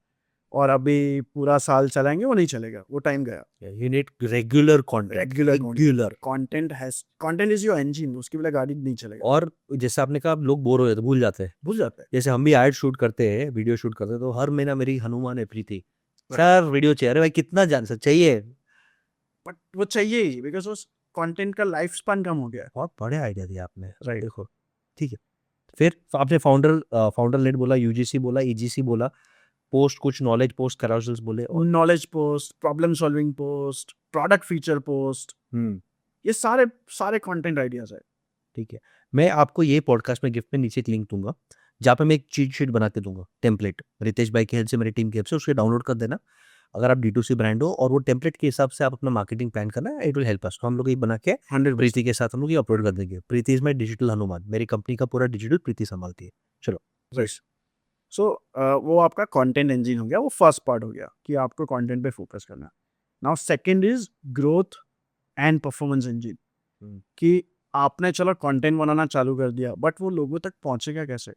और अभी पूरा साल चलाएंगे, वो नहीं चलेगा, वो टाइम गया। You need regular content. Regular content is your engine, उसके बिना गाड़ी नहीं चलेगा। और जैसे आपने कहा, लोग बोर हो जाते, भूल जाते हैं। भूल जाता है। जैसे हम भी एड शूट करते हैं, वीडियो शूट करते हैं, तो हर महीना मेरी हनुमान है प्रीति, सर वीडियो चाहिए। अरे भाई कितना जान सर चाहिए, बट वो चाहिए ही, बिकॉज उस कंटेंट का लाइफ स्पैन कम हो गया है। बहुत बड़े आइडिया दिया आपने। Right. देखो ठीक है। फिर आपने फाउंडर लेड बोला, यूजीसी बोला, ईजीसी बोला, पोस्ट कुछ नॉलेज पोस्ट कराउजल्स बोले, और knowledge post, problem solving post, product feature post, ये सारे सारे कंटेंट आइडियाज है। ठीक है। मैं आपको ये पॉडकास्ट में गिफ्ट में नीचे एक लिंक दूंगा, जहाँ पे मैं एक चीट शीट बना के दूंगा, टेम्पलेट, रितेश भाई की हेल्प से, मेरी टीम की हेल्प से, उसके डाउनलोड कर देना। अगर आप D2C ब्रांड हो और वो टेम्पलेट के हिसाब से आप अपना मार्केटिंग प्लान करना, इट विल हेल्प अस। तो हम लोग ये बना के 100%। प्रीति के साथ हम लोग ये अपलोड कर देंगे। प्रीति इज माई डिजिटल हनुमान, मेरी कंपनी का पूरा डिजिटल प्रीति संभालती है। चलो सो वो आपका कंटेंट इंजन हो गया, वो फर्स्ट पार्ट हो गया कि आपको कंटेंट पे फोकस करना है। Now second is growth and performance engine, कि आपने चलो कंटेंट बनाना चालू कर दिया, बट वो लोगों तक पहुंचेगा कैसे?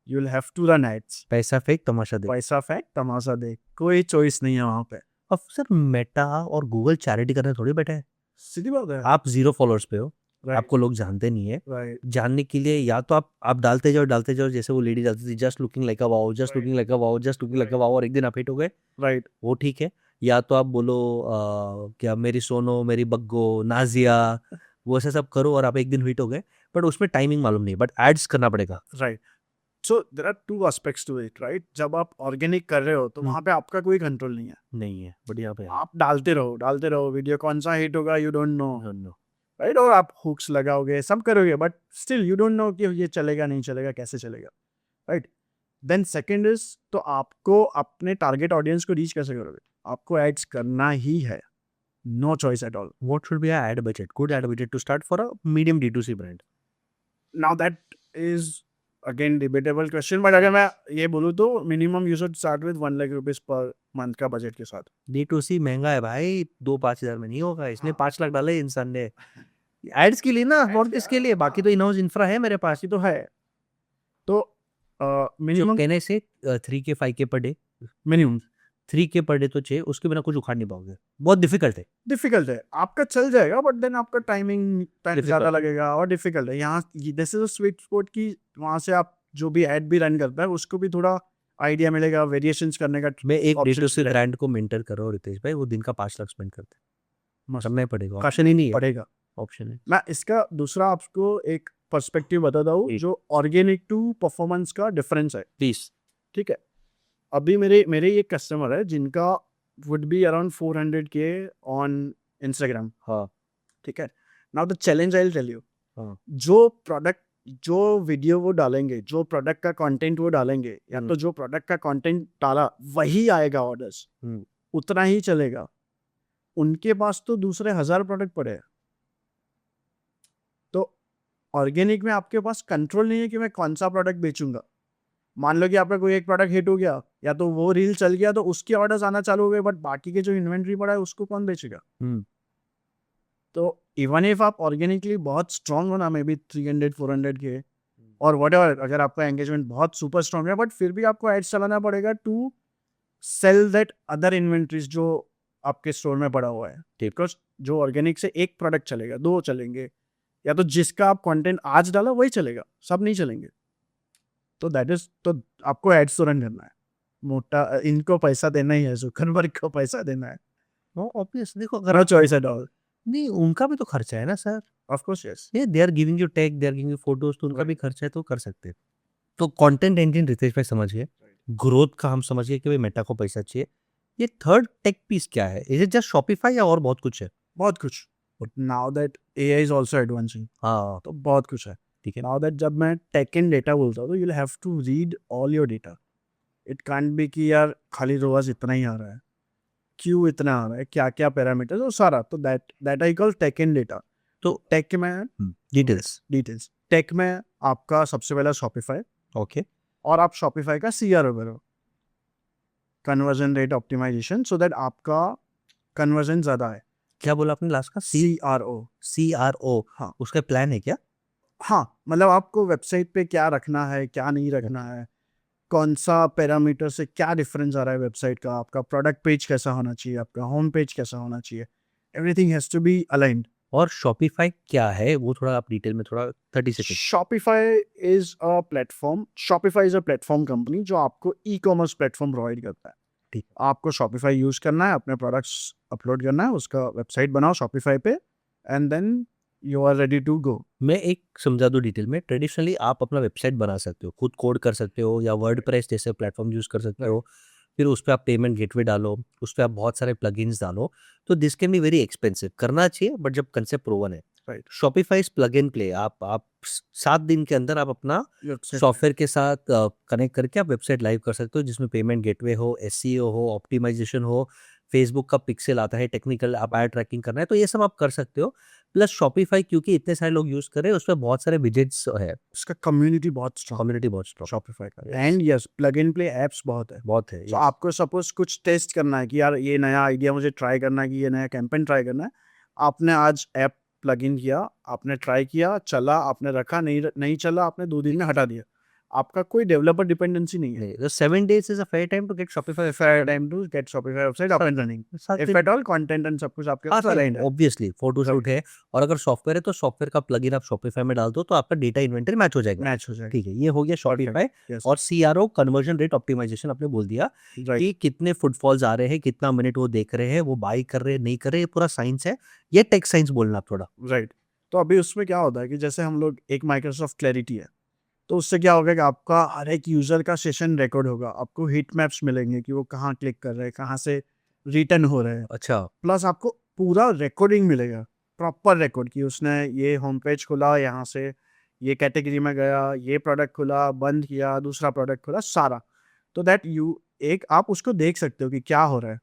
You will have to run ads. पैसा फेंक तमाशा देख। पैसा फेंक तमाशा देख, कोई चॉइस नहीं है वहां पे। अब सर मेटा और गूगल चैरिटी करने थोड़ी बैठे हैं। सीधी बात है। आप 0 फॉलोअर्स पे हो, Right. आपको लोग जानते नहीं है। राइट जानने के लिए या तो आप डालते जाओ, जैसे वो लेडी डालती थी, just looking like a wow, just looking like a wow, just looking like a wow, और एक दिन आप हिट हो गए, राइट वो ठीक है। या तो आप बोलो क्या मेरी सोनो, मेरी बग्गो, नाजिया, वो ऐसा सब करो और आप एक दिन हिट हो गए, बट उसमें टाइमिंग मालूम नहीं, बट एड्स करना पड़ेगा। Right. So there are two aspects to it, right? जब आप ऑर्गेनिक कर रहे हो तो वहां पे आपका कोई कंट्रोल नहीं है। नहीं है, बढ़िया पे आप डालते रहो वीडियो, कौन सा हिट होगा you don't know, no. Right? और आप हुक्स लगाओगे, सब करोगे, but still you don't know कि ये चलेगा नहीं चलेगा, कैसे चलेगा, राइट? देन सेकंड इज, तो आपको अपने टारगेट ऑडियंस को रीच कैसे करोगे? आपको एड्स करना ही है, no choice at all. What should be a ad budget? Good ad budget to start for a medium D2C brand. Now that is again debatable question, but अगर मैं ये बोलूँ तो minimum you should start with 1 lakh rupees per month का budget के साथ। D2C महंगा है भाई, 2-5 हजार में नहीं होगा। इसने हाँ। 5 लाख डाले इंसान ने एड्स के लिए ना, और इसके लिए। बाकी तो इन हाउस इंफ्रा है मेरे पास। ये तो है। तो मिनिमम कहने से 3K 5K per day, minimum 3K per day तो चाहिए, उसके बिना कुछ उखाड़ नहीं पाओगे, बहुत डिफिकल्ट है। डिफिकल्ट है। आपका चल जाएगा, बट देन आपका टाइमिंग Difficult. ज़्यादा लगेगा और डिफिकल्ट है। यहाँ this is a sweet spot की वहाँ से आप जो भी एड भी रन करता है उसको भी थोड़ा आइडिया मिलेगा, वेरिएशंस करने का। मैं एक options D2C मिलेगा। ब्रांड को मेंटर कर रहा हूँ रितेश भाई, वो दिन का 5 लाख स्पेंड करते हैं। मस्त। करना ही पड़ेगा, करना ऑप्शन ही नहीं है। पड़ेगा। ऑप्शन है। मैं इसका दूसरा आपको एक पर्सपेक्टिव बताता हूँ, जी। जो ऑर्गेनिक टू परफॉर्मेंस का डिफरेंस है। प्लीज। ठीक है, अभी मेरे एक कस्टमर है जिनका would be around 400K on Instagram. हाँ ठीक है, now the challenge I will tell you, हाँ जो प्रोडक्ट, जो वीडियो वो डालेंगे, जो प्रोडक्ट का कंटेंट वो डालेंगे, या तो जो प्रोडक्ट का कंटेंट डाला वही आएगा ऑर्डर्स, उतना ही चलेगा। उनके पास तो दूसरे 1000 प्रोडक्ट पड़े हैं। तो ऑर्गेनिक में आपके पास कंट्रोल नहीं है कि मैं कौन सा प्रोडक्ट बेचूंगा। मान लो कि आपका कोई एक प्रोडक्ट हिट हो गया, या तो वो रील चल गया तो उसके ऑर्डर्स आना चालू हो गए, बट बाकी के जो इन्वेंट्री पड़ा है उसको कौन बेचेगा? तो इवन इफ आप ऑर्गेनिकली बहुत स्ट्रॉन्ग हो ना, मे बी 300-400K और वट एवर, अगर आपका एंगेजमेंट बहुत सुपर स्ट्रॉन्ग है, बट फिर भी आपको एड्स चलाना पड़ेगा to sell that other inventories जो आपके स्टोर में पड़ा हुआ है। बिकॉज जो ऑर्गेनिक से एक प्रोडक्ट चलेगा, 2 चलेंगे, या तो जिसका आप कंटेंट आज डाला वही चलेगा, सब नहीं चलेंगे। तो दैट इज, तो आपको एड्स तो रन करना है, मोटा इनको पैसा देना ही है, जुकरबर्ग को पैसा देना है। ऑब्वियस। देखो अगर नो चॉइस एट ऑल। नहीं, उनका भी तो खर्चा है ना सर। Of course yes. ये they are giving you take, they are giving you photos, तो उनका भी खर्चा है, तो कर सकते हैं। तो कंटेंट इंजन रितेश भाई समझ गए, ग्रोथ का हम समझ गए कि भाई मेटा को पैसा चाहिए। ये थर्ड टेक पीस क्या है? इज इट जस्ट शॉपिफाई या और बहुत कुछ है? बहुत कुछ। Now that AI is also advancing, हाँ तो बहुत कुछ है। ठीक है। नाउ दैट जब मैं टेक एंड डेटा बोलता हूँ तो you have to read all your data. It can't be कि यार खाली रोज इतना ही आ रहा है, क्यों इतना आ रहा है, क्या क्या पैरामीटर्स, वो सारा। तो that I call tech in data. तो टेक में डिटेल्स टेक में आपका सबसे पहला शॉपिफाई, ओके, और आप शॉपिफाई का CRO करो, conversion rate optimisation, so that आपका कन्वर्जन ज्यादा है। क्या बोला आपने लास्ट का? CRO। CRO, हाँ उसका प्लान है क्या? हाँ, मतलब आपको वेबसाइट पे क्या रखना है, क्या नहीं रखना है, कौन सा पैरामीटर से क्या डिफरेंस आ रहा है वेबसाइट का, आपका प्रोडक्ट पेज कैसा होना चाहिए, आपका होम पेज कैसा होना चाहिए, everything has to be aligned. और शॉपिफाई क्या है वो थोड़ा आप डिटेल में थोड़ा 30 second. Shopify is a platform company जो आपको ई-कॉमर्स प्लेटफॉर्म प्रोवाइड करता है। ठीक। आपको शॉपिफाई यूज करना है, अपने प्रोडक्ट्स अपलोड करना है, उसका वेबसाइट बनाओ शॉपिफाई पे, and then you are ready to go. मैं एक समझा दूं डिटेल में। ट्रेडिशनली आप अपना वेबसाइट बना सकते हो, खुद कोड कर सकते हो, या वर्डप्रेस जैसे प्लेटफॉर्म यूज कर सकते हो। फिर उस पर आप पेमेंट गेटवे डालो, उस पर आप बहुत सारे प्लगइन्स डालो। तो this can be very expensive, करना चाहिए बट जब कंसेप्ट प्रूवन है। Right. Shopify plug and play, आप 7 दिन के अंदर आप अपना सॉफ्टवेयर के साथ कनेक्ट करके आप वेबसाइट लाइव कर सकते हो, जिसमें पेमेंट गेटवे हो, SEO हो, ऑप्टिमाइजेशन हो, फेसबुक का पिक्सल आता है, टेक्निकल आप एड ट्रैकिंग करना है, तो ये सब आप कर सकते हो। प्लस शॉपिफाई क्योंकि इतने सारे लोग यूज कर रहे हैं, उसमें बहुत सारे विजेट्स है, उसका कम्युनिटी बहुत स्ट्रॉन्ग, कम्युनिटी बहुत स्ट्रॉन्ग शॉपिफाई का। And yes, plug in play apps बहुत है। बहुत है। तो आपको सपोज कुछ टेस्ट करना है कि यार ये नया आइडिया मुझे ट्राई करना है, कि ये नया कैंपेन ट्राई करना है, आपने आज ऐप प्लग इन किया, आपने ट्राई किया, चला, आपने रखा, नहीं चला, आपने 2 दिन में हटा दिया। आपका कोई डेवलपर डिपेंडेंसी नहीं है। The 7 days is a fair time to get Shopify. Fair time to get Shopify website up and running. If at all, content and सब कुछ आपके पास aligned है। ऑब्वियसली फोटो शूट है, और अगर सॉफ्टवेयर है तो सॉफ्टवेयर का प्लगइन आप शॉपिफाई में डाल दो तो आपका डेटा इन्वेंटरी मैच हो जाएगा। मैच हो जाएगा। ठीक है, ये हो गया शॉपिफाई। Yes. और CRO कन्वर्जन रेट ऑप्टिमाइजेशन आपने बोल दिया Right. कि कितने फुटफॉल्स आ रहे हैं, कितना मिनट वो देख रहे हैं, वो बाई कर रहे हैं नहीं कर रहे, ये पूरा साइंस है। ये टेक साइंस बोलना आप थोड़ा। राइट। तो अभी उसमें क्या होता है कि जैसे हम लोग, एक माइक्रोसॉफ्ट क्लैरिटी है, तो उससे क्या होगा कि आपका हर एक यूजर का सेशन रिकॉर्ड होगा, आपको हीट मैप्स मिलेंगे कि वो कहाँ क्लिक कर रहे हैं, कहाँ से रिटर्न हो रहे हैं। अच्छा, प्लस आपको पूरा रिकॉर्डिंग मिलेगा, प्रॉपर रिकॉर्ड, कि उसने ये होम पेज खुला, यहाँ से ये कैटेगरी में गया, ये प्रोडक्ट खुला, बंद किया, दूसरा प्रोडक्ट खुला, सारा। तो दैट आप उसको देख सकते हो कि क्या हो रहा है।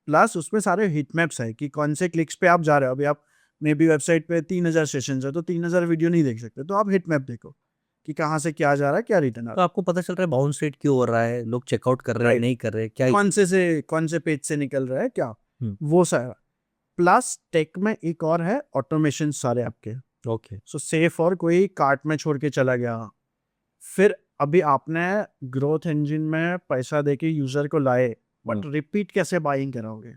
प्लस उसमें सारे हीट मैप्स है कि कौन से क्लिक्स पे आप जा रहे हो। अभी आप मे बी वेबसाइट पे 3000 सेशन है, तो 3000 वीडियो नहीं देख सकते, तो आप हीट मैप देखो कि कहाँ से क्या जा रहा है, क्या रिटर्न आ तो रहा आपको पता चल रहा है बाउंस रेट क्यों हो रहा है, लोग चेकआउट कर रहे हैं Right. नहीं कर रहे, क्या है, कौन से पेज से निकल रहा है, क्या वो सारा। प्लस टेक में एक और है, ऑटोमेशन सारे आपके। ओके। सो सेफ, और कोई कार्ट में छोड़ के चला गया, फिर अभी आपने ग्रोथ इंजन में पैसा देके यूजर को लाए, बट रिपीट कैसे बाइंग कराओगे।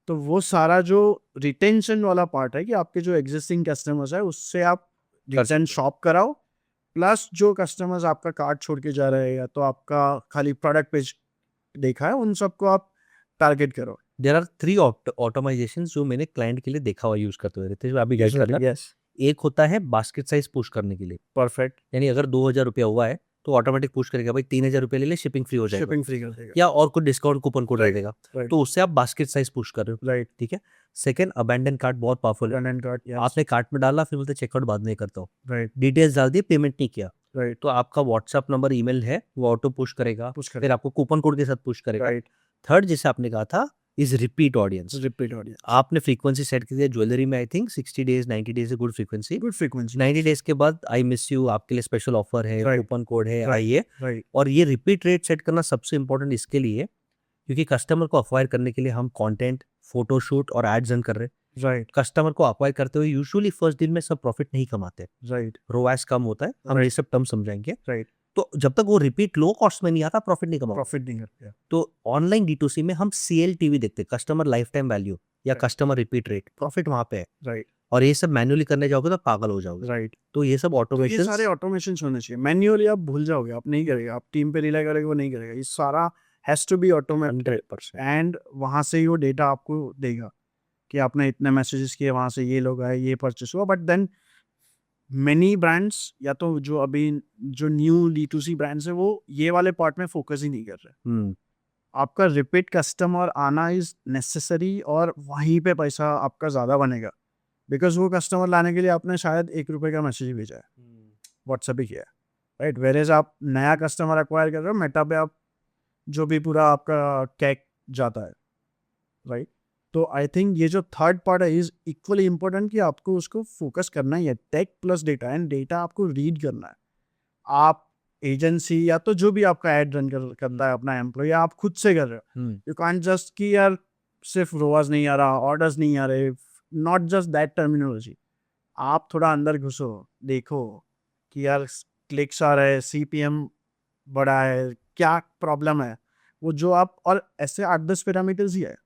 तो वो सारा जो रिटेंशन वाला पार्ट है कि आपके जो एग्जिस्टिंग कस्टमर्स है उससे आप रिटर्न शॉप कराओ, प्लस जो कस्टमर्स आपका कार्ड छोड़ के जा रहे हैं या तो आपका खाली प्रोडक्ट पेज देखा है, उन सबको आप टारगेट करो। देयर आर 3 ऑटोमाइजेशन जो मैंने क्लाइंट के लिए देखा हुआ यूज करते हुए, रितेश अभी गाइड करना। यस, एक होता है बास्केट साइज पुश करने के लिए, परफेक्ट। यानी अगर 2000 रुपया हुआ है तो ऑटोमेटिक पुश करेगा, भाई 3000 रुपया ले ले, शिपिंग फ्री हो जाएगा, शिपिंग फ्री कर देगा, या और कुछ डिस्काउंट कूपन कोड दे Right, देगा। right. तो उससे आप बास्केट साइज पुश कर रहे हो। राइट। ठीक है। सेकंड, अबैंडन कार्ट बहुत पावरफुल है। रन कार्ड, यस, आपने कार्ट में डाला, फिर बोलते चेकआउट बाद में करता हूँ, राइट, डिटेल्स डाल दिए, पेमेंट नहीं किया, राइट, तो आपका व्हाट्सएप नंबर, ईमेल है, वो ऑटो पुश करेगा, पुश कर, फिर आपको कूपन कोड के साथ पुश करेगा। राइट, थर्ड, जैसे आपने कहा था, is repeat audience. Repeat audience, आपने फ्रीक्वेंसी सेट की है ज्वेलरी में, I think 60 days 90 days good frequency. Good frequency, 90 days के बाद आई मिस यू, आपके लिए स्पेशल ऑफर है, Right. कूपन कोड है, Right. आइए। राइट, और ये रिपीट रेट सेट करना सबसे इंपॉर्टेंट इसके लिए, क्योंकि कस्टमर को अक्वायर करने के लिए हम कंटेंट, फोटोशूट और एड्स रन कर रहे हैं। राइट, कस्टमर को अक्वायर करते हुए यूजुअली फर्स्ट दिन में सब प्रॉफिट नहीं कमाते, राइट, रोएस कम होता है, हम Right. ये सब टर्म समझाएंगे। राइट, तो जब तक वो रिपीट लो कॉस्ट में नहीं आता, प्रॉफिट नहीं कमाओ। प्रॉफिट नहीं करते। तो ऑनलाइन D2C में हम CLTV देखते हैं, कस्टमर लाइफ टाइम वैल्यू या Right. Customer repeat rate, profit वहां पे है। राइट, और ये सब मैन्युअली करने जाओगे तो पागल हो जाओगे। राइट। तो ये सब तो ये ऑटोमेशन सारे ऑटोमेशन होने चाहिए। मैन्युअली आप भूल जाओगे, आप नहीं करेगा, आप टीम पे रिलाई करेगा, वो नहीं करेगा। ये सारा has to be automated 100%। And वहां से ही वो डेटा आपको देगा कि आपने इतने मैसेजेस किए, वहां से ये लोग आए, ये परचेस हुआ। बट देन मेनी ब्रांड्स, या तो जो अभी जो न्यू D2C ब्रांड्स है, वो ये वाले पार्ट में फोकस ही नहीं कर रहे। आपका रिपीट कस्टमर आना इज नेसेसरी, और वहीं पे पैसा आपका ज़्यादा बनेगा, बिकॉज वो कस्टमर लाने के लिए आपने शायद ₹1 का मैसेज ही भेजा है, व्हाट्सएप ही किया है। राइट। वेरेज आप नया कस्टमर एक्वायर कर रहे हो, मेटा पे आप जो भी पूरा आपका कैक जाता है, राइट। तो आई थिंक ये जो थर्ड पार्ट है इज इक्वली इंपॉर्टेंट कि आपको उसको फोकस करना ही है, tech plus data, and data आपको रीड करना है। आप एजेंसी या तो जो भी आपका एड रन करता है अपना एम्प्लॉय, आप खुद से कर रहे हो, यू कांट जस्ट कि यार सिर्फ रोआज नहीं आ रहा, ऑर्डर्स नहीं आ रहे, नॉट जस्ट दैट टर्मिनोलॉजी। आप थोड़ा अंदर घुसो, देखो कि यार क्लिक्स आ रहे हैं, सीपीएम बढ़ा है, क्या प्रॉब्लम है, वो जो आप, और ऐसे 8-10 पैरामीटर्स ही है।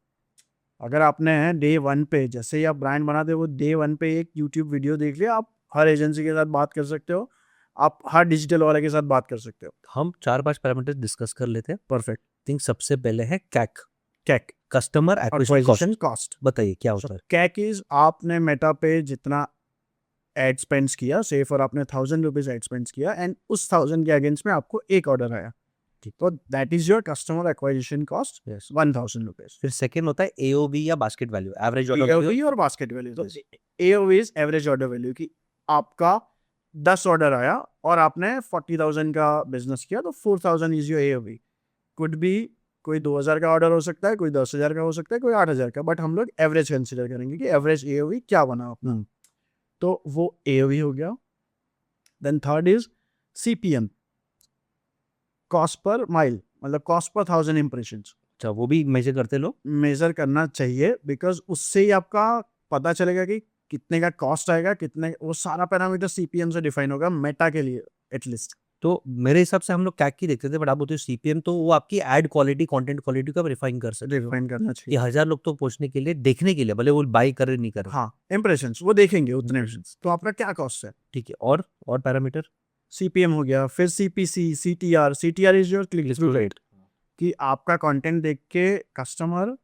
अगर आपने डे 1 पे जैसे ही आप ब्रांड बनाते हो, वो डे 1 पे एक यूट्यूब वीडियो देख लिया, आप हर एजेंसी के साथ बात कर सकते हो, आप हर डिजिटल वाले के साथ बात कर सकते हो। हम 4-5 पैरामीटर डिस्कस कर लेते हैं। परफेक्ट। थिंक सबसे पहले है कैक, कैक, कस्टमर एक्विजिशन कॉस्ट। बताइए क्या होता है? कैक इज आपने मेटा पे जितना एड स्पेंड्स किया, से फॉर आपने 1000 रुपीज एड स्पेंड्स किया, एंड उस 1000 के अगेंस्ट में आपको एक ऑर्डर आया, ठीक। तो that is your customer acquisition cost, 1000 rupees. फिर सेकंड होता है एओवी या basket value, average order AOV और बास्केट वैल्यू। तो AOV is average order value, कि आपका 10 ऑर्डर आया और आपने 40,000 का बिजनेस किया, तो 4000 is your AOV. Could be कोई 2000 का ऑर्डर हो सकता है, कोई 10,000 का हो सकता है, कोई 8,000 का, बट हम लोग एवरेज कंसिडर करेंगे कि एवरेज एओवी क्या बना अपना। तो वो एओवी हो गया। Then third is CPM, cost per mille, मतलब कॉस्ट पर 1000 इंप्रेशंस। अच्छा, वो भी मेजर करते लोग? मेजर करना चाहिए, बिकॉज उससे ही आपका पता चलेगा कि कितने का कॉस्ट आएगा, कितने, वो सारा पैरामीटर सीपीएम से डिफाइन होगा मेटा के लिए एटलीस्ट। तो मेरे हिसाब से हम लोग कैक की देखते थे, बट आप बोलते हो सीपीएम, तो वो आपकी एड क्वालिटी, कंटेंट क्वालिटी को रिफाइन कर सकते हो। डिफाइन करना ये चाहिए। 1000 लोग तो पहुंचने के लिए, देखने के लिए, भले वो बाई करे नहीं करे। हाँ, इंप्रेशंस वो देखेंगे उतने impressions। तो आपका क्या कॉस्ट है, ठीक है। और पैरामीटर? सीपीएम हो गया। फिर CPC, CTR. CTR is your click through rate, कि आपका कंटेंट देख के कस्टमर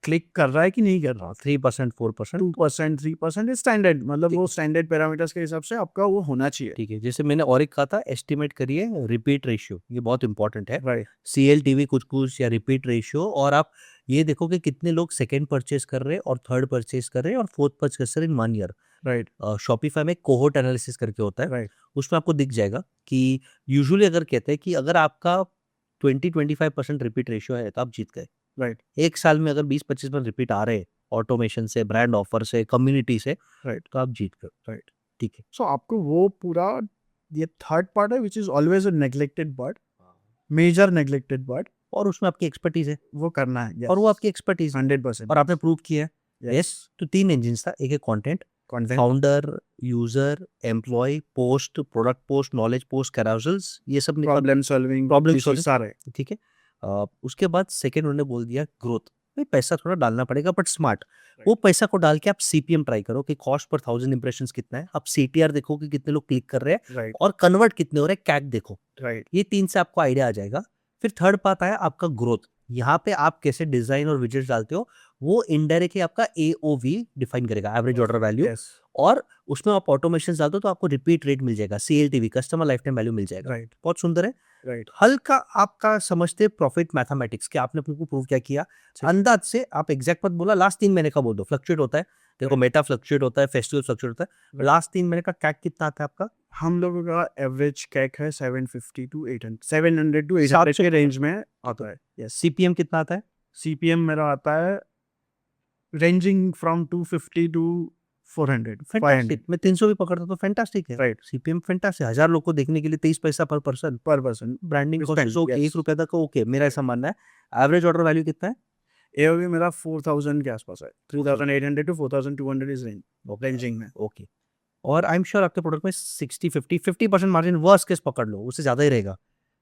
क्लिक कर रहा है कि नहीं कर रहा। 3%, 4%? 2%, 3% इज स्टैंडर्ड, मतलब वो स्टैंडर्ड पैरामीटर्स के हिसाब से आपका वो होना चाहिए। ठीक है। जैसे मैंने और एक कहा था, एस्टिमेट करिए रिपीट रेशियो, ये बहुत इंपॉर्टेंट है। राइट। सीएलटीवी कुछ या रिपीट रेशियो, और आप ये देखो कि कितने लोग सेकंड परचेस कर रहे हैं और थर्ड परचेस कर रहे हैं और फोर्थ परचेस कर रहे हैं इन 1 ईयर। राइट। शॉपिफाई में कोहोर्ट एनालिसिस करके होता है, राइट। उसमें आपको दिख जाएगा कि यूजुअली अगर कहते हैं कि अगर आपका 20-25% रिपीट रेशियो है तो आप जीत गए। राइट। एक साल में अगर 20-25% रिपीट आ रहे हैं ऑटोमेशन से, ब्रांड ऑफर से, कम्युनिटी से, राइट। तो आप जीत गए। राइट। ठीक है। सो आपको वो पूरा, ये थर्ड पार्ट है which is always a neglected part, major neglected part, और उसमें आपकी एक्सपर्टीज है, वो करना है। yes, और वो आपकी एक्सपर्टीज है 100%। और आपने प्रूव किया है। Yes. यस। तो 3 इंजन था, एक है content, content, founder, user, employ, post, product post, knowledge post, carousels, ये सब प्रॉब्लम सॉल्विंग, प्रॉब्लम सॉल्विंग सारे। ठीक है। उसके बाद सेकंड उन्होंने बोल दिया ग्रोथ। भाई पैसा थोड़ा डालना पड़ेगा बट स्मार्ट। वो पैसा को डाल के आप सीपीएम ट्राई करो कि कॉस्ट पर 1000 इंप्रेशंस कितना है, आप सीटीआर देखो कि कितने लोग क्लिक कर रहे हैं, राइट। और कन्वर्ट कितने हो रहे हैं, कैक देखो। राइट। ये 3 से आपको आइडिया आ जाएगा। फिर थर्ड पार्ट आया आपका ग्रोथ। यहाँ पे आप कैसे डिजाइन और विजेट्स डालते हो, वो इनडायरेक्टली आपका एओवी डिफाइन करेगा, एवरेज ऑर्डर वैल्यू। यस। और उसमें आप ऑटोमेशन डालते हो तो आपको रिपीट रेट मिल जाएगा, सीएलटीवी, कस्टमर लाइफ टाइम वैल्यू मिल जाएगा। राइट। बहुत सुंदर है। राइट। हल्का आपका समझते प्रॉफिट मैथमेटिक्स के, आपने अपने को प्रूव क्या किया, अंदाज से आप एग्जैक्ट मत बोला, लास्ट 3 महीने का बोल दो, फ्लक्चुएट होता है। देखो मेटा फ्लक्चुएट होता है, फेस्टिवल फ्लक्चुएट होता है। लास्ट 3 महीने का कैक कितना आता है आपका? हम लोगों का एवरेज कैक है 750 टू 800, 700 टू 800 700 के रेंज में आता है। यस। सीपीएम कितना आता है? सीपीएम मेरा आता है रेंजिंग फ्रॉम 250 टू 400, 500। फैंटास्टिक। मैं 300 भी पकड़ता तो फैंटास्टिक है। राइट। CPM fantastic. 1000 लोग को देखने के लिए 23 पैसा पर पर्सन, पर person. Branding cost Spend, okay, yes. 1 रुपया तक ओके, मेरा ऐसा मानना है। एवरेज ऑर्डर वैल्यू कितना है? एओवी मेरा 4000 के आसपास है, 3800 टू 4200 इज रेंजिंग में। ओके। और आई एम श्योर आपके प्रोडक्ट में 60-50% मार्जिन वर्स्ट केस पकड़ लो, उससे ज्यादा ही रहेगा।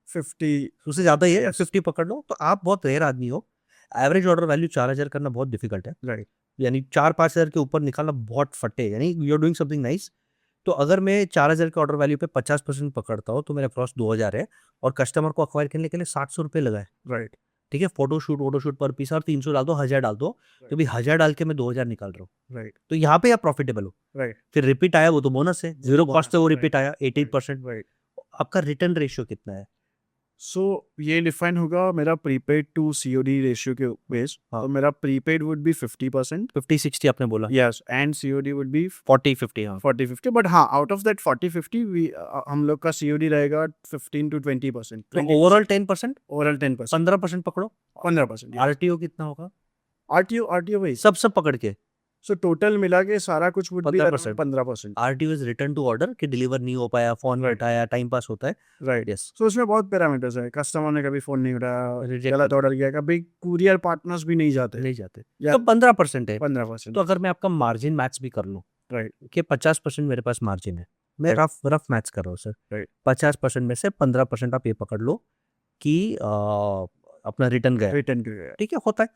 50। उससे ज्यादा ही है, Yes. 50 पकड़ लो, तो आप बहुत रेयर आदमी हो। एवरेज ऑर्डर वैल्यू 4000 करना बहुत डिफिकल्ट है, राइट। यानी 4-5 हजार के ऊपर निकालना बहुत फटे, यानी you are doing something nice. तो अगर मैं 4000 के ऑर्डर वैल्यू पे 50% पकड़ता हूँ तो मेरा क्रॉस 2000 है, और कस्टमर को अक्वायर करने के लिए 700 रुपये लगाए। राइट। ठीक है, फोटोशूट पर पीस और 300 डाल दो, 1000 डाल दो, तो भी 1000 डाल के मैं 2000 निकाल रहा हूँ। राइट। तो यहाँ पे आप प्रॉफिटेबल हो। राइट। फिर रिपीट आया, वो तो बोनस है, जीरो कॉस्ट से वो bonus, रिपीट आया 18%। राइट। आपका रिटर्न रेशियो कितना है? सो ये डिफाइन होगा मेरा प्रीपेड टू सीओडी रेशियो के बेस। हाँ। तो मेरा प्रीपेड वुड बी 50%, 50-60 आपने बोला। Yes, and COD would be 40-50 हाँ। 40-50। बट हाँ, आउट ऑफ दैट 40-50 हम लोग का सीओडी रहेगा 15 to 20%। तो ओवरऑल 10%, ओवरऑल 10%, 15% पकड़ो। 15%। आरटीओ कितना होगा? आरटीओ वही। सब पकड़ के सो टोटल मिला के सारा कुछ would be 15%। 15%। RTO is return to order कि डिलीवर नहीं हो पाया, फोन Right. उठाया, टाइम पास होता है। राइट। यस, सो उसमें बहुत पैरामीटर्स है। कस्टमर ने कभी फोन नहीं उठाया, Reject गलत कर- ऑर्डर किया, कभी कुरियर पार्टनर्स भी नहीं जाते। नहीं जाते। या तो 15% है। 15%। तो अगर मैं आपका मार्जिन मैथ्स भी कर लूँ राइट। कि 50% मेरे पास मार्जिन है, मैं Right. रफ मैथ्स कर रहा हूँ सर। Right. 50% में से 15% आप ये पकड़ लो कि अपना रिटर्न गया। रिटर्न के ठीक है, होता है।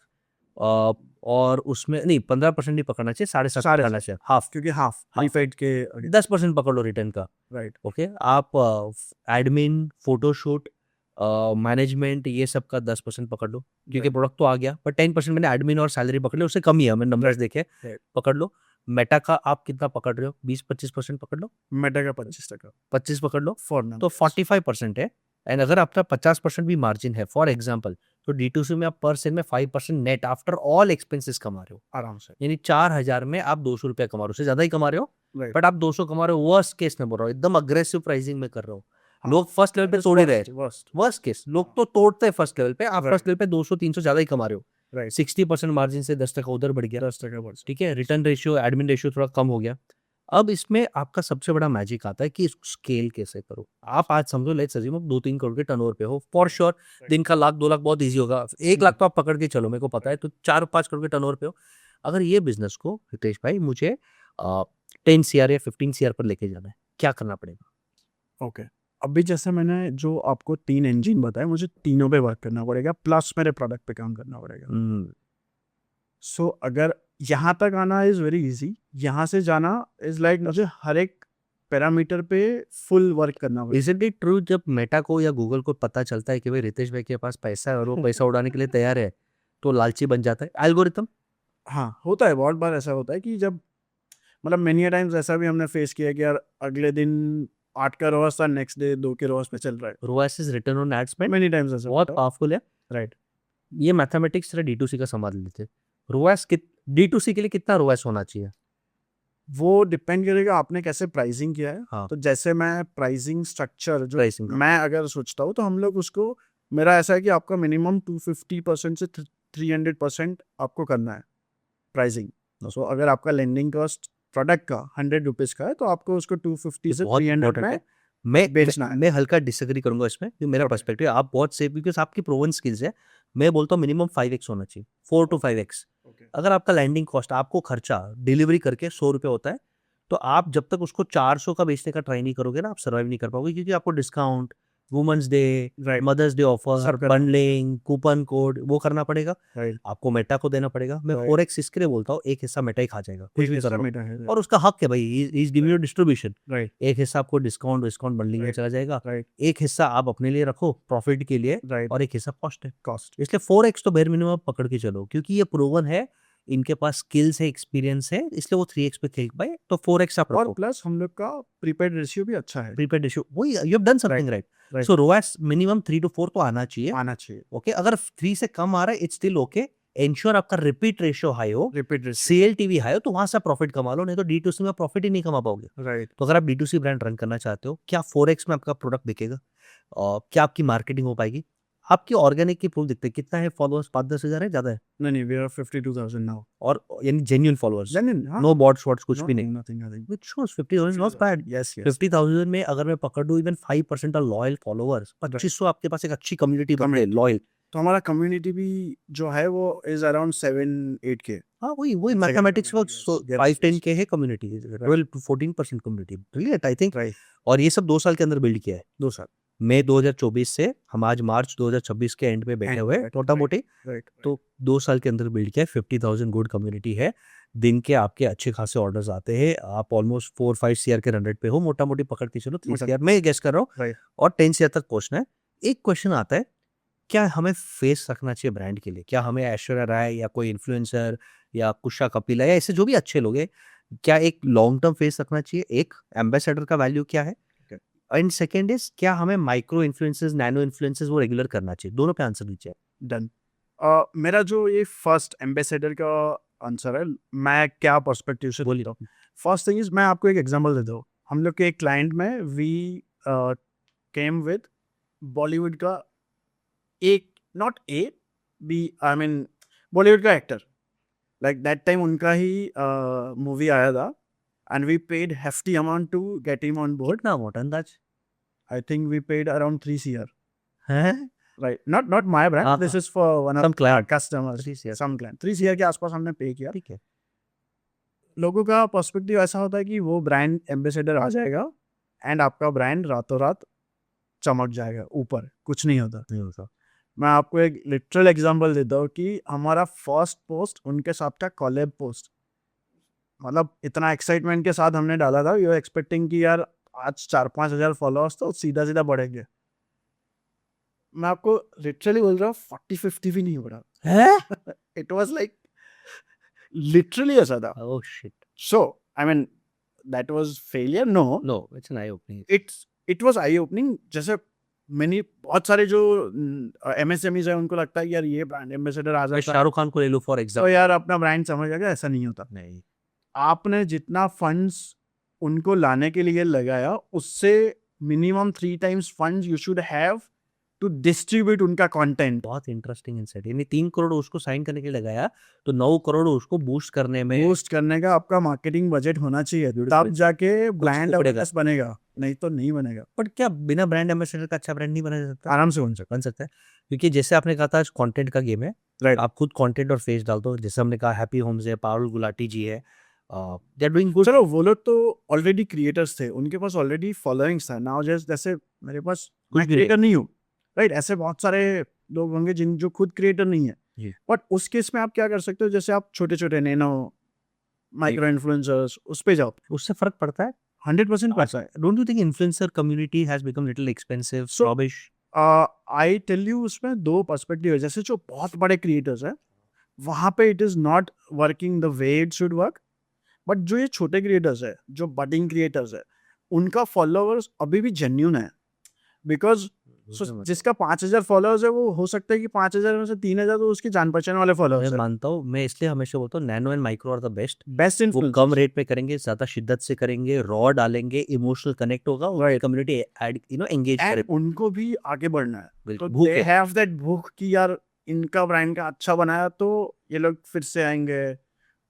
और उसमें नहीं, 15% नहीं पकड़ना चाहिए, 7.5 साढ़े पकड़ना चाहिए, हाफ। क्योंकि हाफ हाँ। प्रीपेड के। 10% पकड़ लो रिटर्न का। राइट। ओके, आप एडमिन, फोटोशूट, मैनेजमेंट, ये सब का 10% पकड़ लो, क्योंकि प्रोडक्ट तो आ गया। पर 10% मैंने एडमिन और सैलरी पकड़ ली, उससे कम ही है, मैंने नंबर्स देखे। Right. पकड़ लो। मेटा का आप कितना पकड़ रहे हो? 20-25% पकड़ लो। मेटा का 25%। 25 पकड़ लो, फॉर तो 45% है। एंड अगर आपका 50% भी मार्जिन है, फॉर एग्जाम्पल, तो D2C में आप पर सेल में 5% नेट आफ्टर ऑल एक्सपेंसेस कमा रहे हो। आराम से। यानी 4,000 में आप 200 रुपया कमा रहे हो, उससे ज्यादा ही कमा रहे हो। राइट। बट आप 200 कमा रहे हो, वर्स्ट केस में बोल रहा हूँ, एकदम अग्रेसिव प्राइसिंग में कर रहे हो। लोग फर्स्ट लेवल पे तोड़ ही रहे। वर्स्ट। वर्स्ट केस, लोग तो तोड़ते हैं फर्स्ट लेवल पे, आप Right. फर्स्ट लेवल पे 200-300 ज्यादा ही कमा रहे हो। राइट। 60% मार्जिन से 10% उधर बढ़ गया। 10% बढ़। ठीक है, रिटर्न रेशियो, एडमिन रेशियो थोड़ा कम हो गया। अब इसमें आपका सबसे बड़ा मैजिक आता है कि इसको स्केल कैसे करो। आप आज समझो, लेट्स अज्यूम आप 2-3 करोड़ के टर्नओवर पे हो, फॉर श्योर दिन का 1,00,000-2 लाख बहुत इजी होगा। 1 लाख तो आप पकड़ के चलो, मेरे को पता है, तो 4-5 करोड़ के टर्नओवर पे हो। अगर ये बिजनेस को हितेश भाई मुझे 10 CR या 15 CR पर लेके जाना है, क्या करना पड़ेगा? ओके। अभी जैसे मैंने जो आपको 3 इंजन बताए, मुझे तीनों पे वर्क करना पड़ेगा, प्लस मेरे प्रोडक्ट पे काम करना पड़ेगा। सो अगर यहाँ तक आना इज़ वेरी इजी, यहाँ से जाना इज़ लाइक मुझे हर एक पैरामीटर पे फुल वर्क करना पड़ेगा। इज इट ट्रू, जब मेटा को या गूगल को पता चलता है कि भाई रितेश भाई के पास पैसा है और वो पैसा उड़ाने के लिए तैयार है, तो लालची बन जाता है एल्गोरिथम? हाँ, होता है, बहुत बार ऐसा होता है कि जब मतलब मेनी टाइम्स ऐसा भी हमने फेस किया कि यार अगले दिन 8 का रोज था, नेक्स्ट डे 2 के रोज पे चल रहा है। ROAS is return on ad spend, many times ऐसा बहुत होता है। पावरफुल है। राइट। ये मैथमेटिक्स जरा D2C का संभाल लेते हैं। ROAS D2C के लिए कितना ROAS होना चाहिए? वो डिपेंड करेगा आपने कैसे प्राइसिंग किया है। हाँ। तो जैसे मैं प्राइसिंग स्ट्रक्चर जो Pricing का। मैं अगर सोचता हूँ, तो हम लोग उसको, मेरा ऐसा है कि आपका मिनिमम 250% से 300% आपको करना है प्राइसिंग। सो अगर आपका लेंडिंग कॉस्ट प्रोडक्ट का 100 रुपीज का है, तो आपको उसको 250 से बहुत 300 इंपॉर्टेंट में है। मैं बेचना है। मैं हल्का डिसएग्री करूंगा इसमें, क्योंकि मेरा पर्सपेक्टिव, आप बहुत सेफ, बिकॉज आपकी प्रोवन स्किल्स है। मैं बोलता हूँ मिनिमम 5x होना चाहिए, 4 to 5x। अगर आपका लैंडिंग कॉस्ट, आपको खर्चा डिलीवरी करके 100 रुपये होता है, तो आप जब तक उसको 400 का बेचने का ट्राई नहीं करोगे ना, आप सर्वाइव नहीं कर पाओगे, क्योंकि आपको discount, women's day, right. Mother's day offer, सब करना। बंडलिंग, कूपन कोड, वो करना पड़ेगा। राइट। आपको मेटा को देना पड़ेगा। मैं Right. 4x इसके लिए बोलता हूँ, एक हिस्सा मेटा ही खा जाएगा, कुछ एक भी हिस्सा कर लो। मेटा है। और उसका हक है भाई, is giving you distribution. Right. एक हिस्सा आपको डिस्काउंट बंडलिंग में Right. चला जाएगा, राइट। एक हिस्सा आप अपने लिए रखो प्रॉफिट के लिए, राइट। और एक हिस्सा कॉस्ट है। कॉस्ट। इसलिए 4x तो बेर मिनिमम पकड़ के चलो, क्योंकि ये प्रूवन है, इनके पास स्किल्स है, एक्सपीरियंस है, इसलिए वो 3x पे खेल पाए, तो 4x आप और रखो। प्लस हम लोग का प्रीपेड रेशियो भी अच्छा है। प्रीपेड इशू, वही you have done something right. Right. So ROAS minimum 3 to 4 तो आना चाहिए। आना चाहिए। ओके, अगर 3 से कम आ रहा है, इट्स स्टिल ओके। एंश्योर आपका रिपीट रेशियो हाई हो, रिपीट रेशियो। CLTV हाई हो, तो वहां से प्रॉफिट कमा लो, नहीं तो D2C में प्रॉफिट ही नहीं कमा पाओगे। राइट। तो अगर आप D2C ब्रांड रन करना चाहते हो, क्या 4x में आपका प्रोडक्ट बिकेगा? और क्या आपकी मार्केटिंग हो पाएगी? आपकी ऑर्गेनिक की प्रूफ दिखते हैं, कितना है फॉलोअर्स? 5-10 हजार है, ज्यादा है? नहीं, वी आर 52,000 नाउ। और यानी जेन्युइन फॉलोअर्स, Genuine, हाँ। नो बॉट्स वॉट्स, कुछ भी नहीं। Nothing, nothing. Which shows 50,000 not bad. Yes, yes. 50,000 में अगर मैं पकड़ दूं इवन 5% ऑफ लॉयल फॉलोअर्स, 2500 आपके पास एक अच्छी कम्युनिटी बन गई लॉयल। तो हमारा कम्युनिटी भी जो है वो इज अराउंड 7-8 के। हाँ, वही Second मैथमेटिक्स community, का yes. 5-10 के है community, 12 to 14% community, brilliant I think. Right. और ये सब 2 साल के अंदर बिल्ड किया है। 2 साल। मई 2024 से हम आज मार्च 2026 के एंड पे बैठे End हुए पे, मोटा मोटी। राइट। तो 2 साल के अंदर बिल्ड किया है, 50,000 गुड कम्युनिटी है। दिन के आपके अच्छे खासे ऑर्डर्स आते हैं, आप ऑलमोस्ट 4-5 CR के रन रेट पे हो, मोटा मोटी पकड़ के चलो 3 CR मैं गेस कर रहा हूँ, राइट। और 10 CR तक पहुंचना है। एक क्वेश्चन आता है, क्या हमें फेस रखना चाहिए ब्रांड के लिए? क्या हमें ऐश्वर्या राय या कोई इन्फ्लुएंसर या कुशा कपिला या ऐसे जो भी अच्छे लोग हैं, क्या एक लॉन्ग टर्म फेस रखना चाहिए? एक एम्बेसडर का वैल्यू क्या है? एंड सेकंड इज क्या हमें माइक्रो इन्फ्लुएंसर्स नैनो इन्फ्लुएंसर्स वो रेगुलर करना चाहिए? दोनों पे आंसर दीजिए। डन। मेरा जो ये फर्स्ट एम्बेसडर का आंसर है, मैं क्या पर्सपेक्टिव से बोलिए। बोलता हूँ। फर्स्ट थिंग इज, मैं आपको एक एग्जांपल देता हूँ। हम लोग के एक क्लाइंट में वी केम विद बॉलीवुड का एक, not A B, I mean Bollywood का एक्टर, लाइक दैट टाइम उनका ही मूवी आया था, and we paid hefty amount to get him on board. कितना अमाउंट अंदाज I think we paid around 3 CR, है? right? Not my brand. हाँ, This हाँ, is for one of some client. our customers. 3 CR. Some client 3 CR के आसपास हमने पे किया। ठीक है। लोगों का पर्सपेक्टिव ऐसा होता है कि वो ब्रांड एम्बेसडर आ जाएगा एंड आपका ब्रांड रातों रात चमक जाएगा, ऊपर कुछ नहीं होता। नहीं होता। मैं आपको एक लिटरल एग्जांपल देता हूँ कि हमारा फर्स्ट पोस्ट उनके साथ का कॉलेब पोस्ट, मतलब इतना एक्साइटमेंट के साथ हमने डाला था, यू एक्सपेक्टिंग कि यार आज 4-5 हज़ार फॉलोअर्स तो सीधा सीधा बढ़ेंगे। मैं आपको लिटरली बोल रहा हूँ 40-50 भी नहीं बढ़ा। है? इट वाज लाइक लिटरली ऐसा था। Oh shit. So I mean that was failure? No, no, it's an eye opening. It was eye opening. जैसे मैंने बहुत सारे जो एमएसएमईज है उनको लगता है कि यार ये ब्रांड एम्बेसडर आ मैं जाता है शाहरुख खान को ले लूं फॉर तो एग्जांपल। यार अपना ब्रांड समझ जाएगा, ऐसा नहीं होता। नहीं। आपने जितना फंड्स उनको लाने के लिए लगाया, उससे minimum 3 times funds you should have to distribute उनका कंटेंट। बहुत इंटरेस्टिंग इनसाइट। यानी 3 करोड़ उसको साइन करने के लिए लगाया, तो 9 करोड़ उसको बूस्ट करने में बूस्ट करने का आपका मार्केटिंग बजट होना चाहिए, तब जाके ब्रांड पड़ेगा। अवेयरनेस बनेगा, नहीं तो नहीं बनेगा। बट क्या बिना ब्रांड एम्बेसडर का अच्छा ब्रांड नहीं बना जा सकता? आराम से बन सकता बन सकता है, क्योंकि जैसे आपने कहा था कंटेंट का गेम है। राइट। आप खुद कंटेंट और फेस डाल दो। जैसे हमने कहा हैप्पी होम्स है, पारुल गुलाटी जी है, दे आर डूइंग गुड। चलो वो लोग तो ऑलरेडी क्रिएटर्स थे, उनके पास ऑलरेडी फॉलोइंग्स था। नाउ जैसे मेरे पास, कुछ मैं भी क्रिएटर नहीं हूँ, राइट? ऐसे बहुत सारे लोग होंगे जिन जो खुद क्रिएटर नहीं है, जी। बट उस केस में आप क्या कर सकते हो, जैसे आप छोटे छोटे नैनो माइक्रो इन्फ्लुएंसर्स उस पे जाओ, उससे फर्क पड़ता है। 100% पैसा है। Don't you think influencer community has become little expensive, So, rubbish? I tell you, उसमें 2 पर्सपेक्टिव है। जैसे जो बहुत बड़े क्रिएटर्स हैं, वहाँ पे it is not working the way it should work, but जो ये छोटे क्रिएटर्स है, जो बडिंग क्रिएटर्स है, उनका फॉलोअर्स अभी भी जेन्युइन है। बिकॉज जिसका 5,000 फॉलोअर्स है, वो हो सकता है कि 5,000 में से 3,000 तो उसकी जान पहचान वाले मैं फॉलोअर्स है। मानता हूँ। मैं इसलिए हमेशा बोलता हूँ nano and micro are the best. Best वो इन्फ्लुएंसर्स, कम रेट पे करेंगे, ज्यादा शिद्दत से करेंगे, रॉ डालेंगे, इमोशनल कनेक्ट होगा, Right. कम्युनिटी एंगेज करे। एंड उनको भी आगे बढ़ना है, तो बिल्कुल, भूख दे है। हैव दैट भूख कि यार इनका ब्रांड का अच्छा बनाया तो ये लोग फिर से आएंगे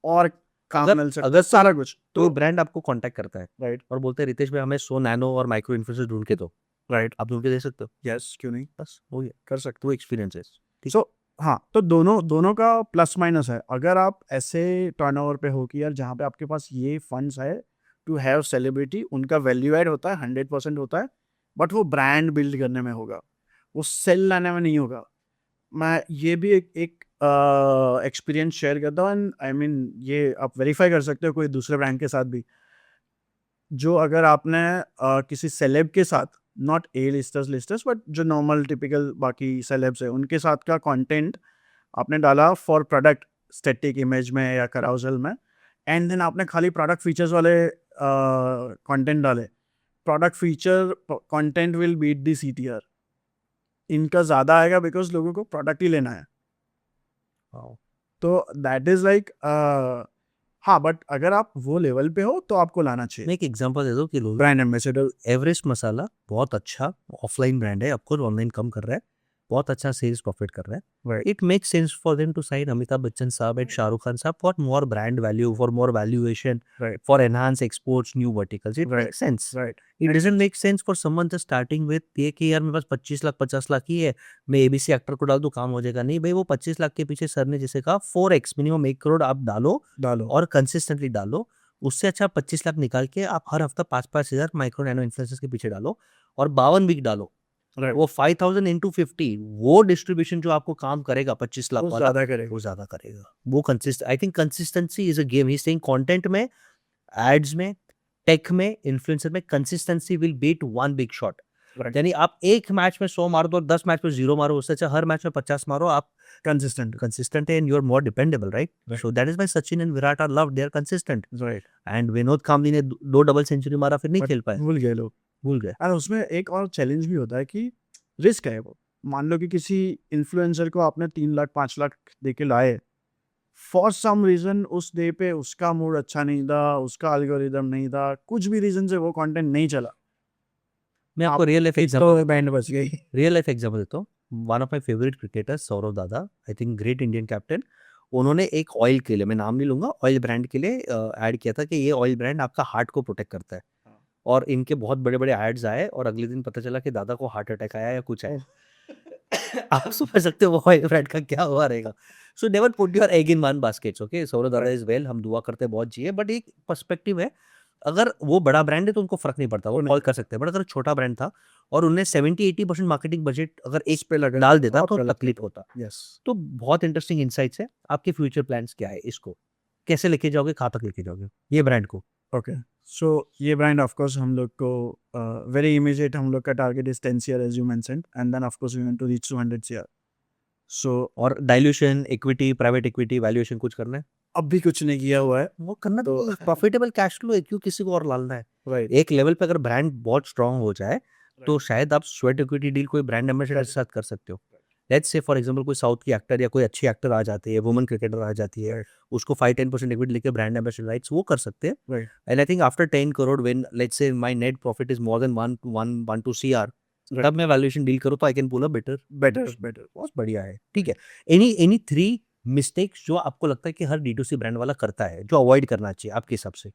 और काम अगर- मिल सकता अगर है, सारा कुछ। तो तो ब्रांड आपको कांटेक्ट करता है राइट, और बोलते हैं रितेश भाई हमें 100 नैनो और माइक्रो इन्फ्लुएंसर ढूंढ के दो, राइट, आप ढूंढ के दे सकते हो। यस, क्यों नहीं, बस वो ही कर सकते। वो एक्सपीरियंस है। ठीक। सो हाँ, तो दोनों का प्लस माइनस है। अगर आप ऐसे टर्नओवर पे हो कि यार जहाँ पे आपके पास ये फंड्स है टू हैव सेलिब्रिटी, उनका वैल्यू एड होता है, 100% होता है, बट वो ब्रांड बिल्ड करने में होगा, वो सेल लाने में नहीं होगा। मैं ये भी एक एक्सपीरियंस शेयर करता हूँ, एंड आई मीन ये आप वेरीफाई कर सकते हो कोई दूसरे ब्रांड के साथ भी। जो अगर आपने किसी सेलेब के साथ, नॉट ए लिस्टर्स बट जो नॉर्मल टिपिकल बाकी सेलेब्स है, उनके साथ का कंटेंट आपने डाला फॉर प्रोडक्ट स्टैटिक इमेज में या कराउजल में, एंड देन आपने खाली प्रोडक्ट फीचर्स वाले कंटेंट डाले, product feature content will beat the CTR। इनका ज़्यादा आएगा बिकॉज लोगों को प्रोडक्ट ही लेना है। तो दैट इज़ लाइक, हाँ, बट अगर आप वो लेवल पे हो तो आपको लाना चाहिए। मैं एक एग्जांपल दे दूं कि लोग ब्रांड एम्बेसडर, एवरेस्ट मसाला बहुत अच्छा ऑफलाइन ब्रांड है, आपको ऑनलाइन कम कर रहा है, बहुत अच्छा सेल्स प्रॉफिट कर रहा है। Right. It makes sense for them to sign Amitabh Bachchan sahab and Shahrukh Khan sahab for more brand value, for more valuation, Right. For enhance exports, new verticals. It Right. Makes sense. Right, it doesn't make sense for someone just starting with ये कि यार मेरे पास 25 लाख 50 लाख ही है, मैं ABC actor को डाल दूं काम हो जाएगा। नहीं भाई, वो 25 लाख के पीछे सर ने जैसे कहा 4x मिनिमम 1 करोड़ आप डालो और कंसिस्टेंटली डालो। उससे अच्छा 25 लाख निकाल के आप हर हफ्ता 5-5 हज़ार माइक्रो नैनो इन्फ्लुएंसर्स के पीछे डालो और 52 वीक डालो। राइट, वो 5000 इंटू 50, वो डिस्ट्रीब्यूशन जो आपको काम करेगा 25 लाख वो वाला, ज़्यादा करेगा। वो ज्यादा करेगा। वो I think consistency is a game. ही सेइंग कंटेंट में, एड्स में, टेक में, इन्फ्लुएंसर में consistency will beat one big shot. Right. यानी आप एक मैच में 100 मारो तो 10 मैच में 0 मारो, उससे अच्छा हर मैच में 50 मारो। आप consistent है and you're more dependable, right? Right. So that is why Sachin and Virat are loved. They are consistent. Right, And Vinod Kambli ने 2 डबल सेंचुरी मारा फिर नहीं खेल पाए। भूल गए लोग। भूल गए। और उसमें एक और चैलेंज भी होता है कि रिस्क है वो। मान लो कि किसी इन्फ्लुएंसर को आपने 3 लाख 5 लाख दे के लाए, फॉर सम रीज़न उस डे पे उसका मूड अच्छा नहीं था, उसका एल्गोरिदम नहीं था, कुछ भी रीज़न से वो कंटेंट नहीं चला। मैं आपको रियल लाइफ आपकी एग्जांपल तो बैंड बज गई। देता हूँ। One of my favourite cricketers Sourav Dada, I think great Indian captain, उन्होंने एक ऑयल के लिए, मैं नाम नहीं लूंगा, ऑयल ब्रांड के लिए ऐड किया था कि ये ऑयल ब्रांड आपका हार्ट को प्रोटेक्ट करता है। और इनके बहुत बड़े बड़े एड्स आए और अगले दिन पता चला कि दादा को हार्ट अटैक आया या कुछ आया। आप समझ सकते हो वो ऑयल ब्रांड का क्या हुआ रहेगा। So never put your egg in one baskets, okay. Saurav Dada is well, हम दुआ करते हैं बहुत जिए, बट एक पर्सपेक्टिव है, अगर वो बड़ा ब्रांड है तो उनको फर्क नहीं पड़ता, वो वो नहीं कॉल कर सकते हैं, बट अगर छोटा ब्रांड था और उन्हें 70-80% मार्केटिंग बजट अगर एक पे लगा डाल देता बहुत तो गलत तकलीफ होता। यस। तो बहुत इंटरेस्टिंग इंसाइट्स है। आपके फ्यूचर प्लान्स क्या है, इसको कैसे लेके जाओगे, कहाँ तक लेके जाओगे ये ब्रांड को? ओके, सो ये ब्रांड ऑफ कोर्स हम लोग को वेरी इमीडिएट हम लोग का target is 10 CR as you mentioned, and then of course we want to reach 200 CR. So और dilution, equity, private equity, valuation कुछ करना है? अभी कुछ नहीं किया हुआ है। वो करना तो तो प्रॉफिटेबल कैश फ्लो है, क्यों किसी को और लाना है? राइट एक लेवल पे अगर ब्रांड बहुत स्ट्रांग हो जाए तो शायद आप स्वेट इक्विटी डील कोई ब्रांड एम्बेसडर के साथ कर सकते हो। लेट्स से फॉर एग्जांपल कोई साउथ की एक्टर या कोई अच्छी एक्टर आ जाती है, वुमन क्रिकेटर आ जाती है, उसको 5-10% इक्विटी लेके ब्रांड एम्बेसडर राइट्स वो कर सकते हैं। Right and I think after 10 crore when let's say my net profit is more than 1 to 1 CR, तब मैं वैल्यूएशन डील करूँ तो I can pull a better. Better. बहुत बढ़िया है, ठीक है। एनी 3 मिस्टेक्स जो आपको लगता है कि हर D2C ब्रांड वाला करता है, जो अवॉइड करना चाहिए आपके हिसाब से?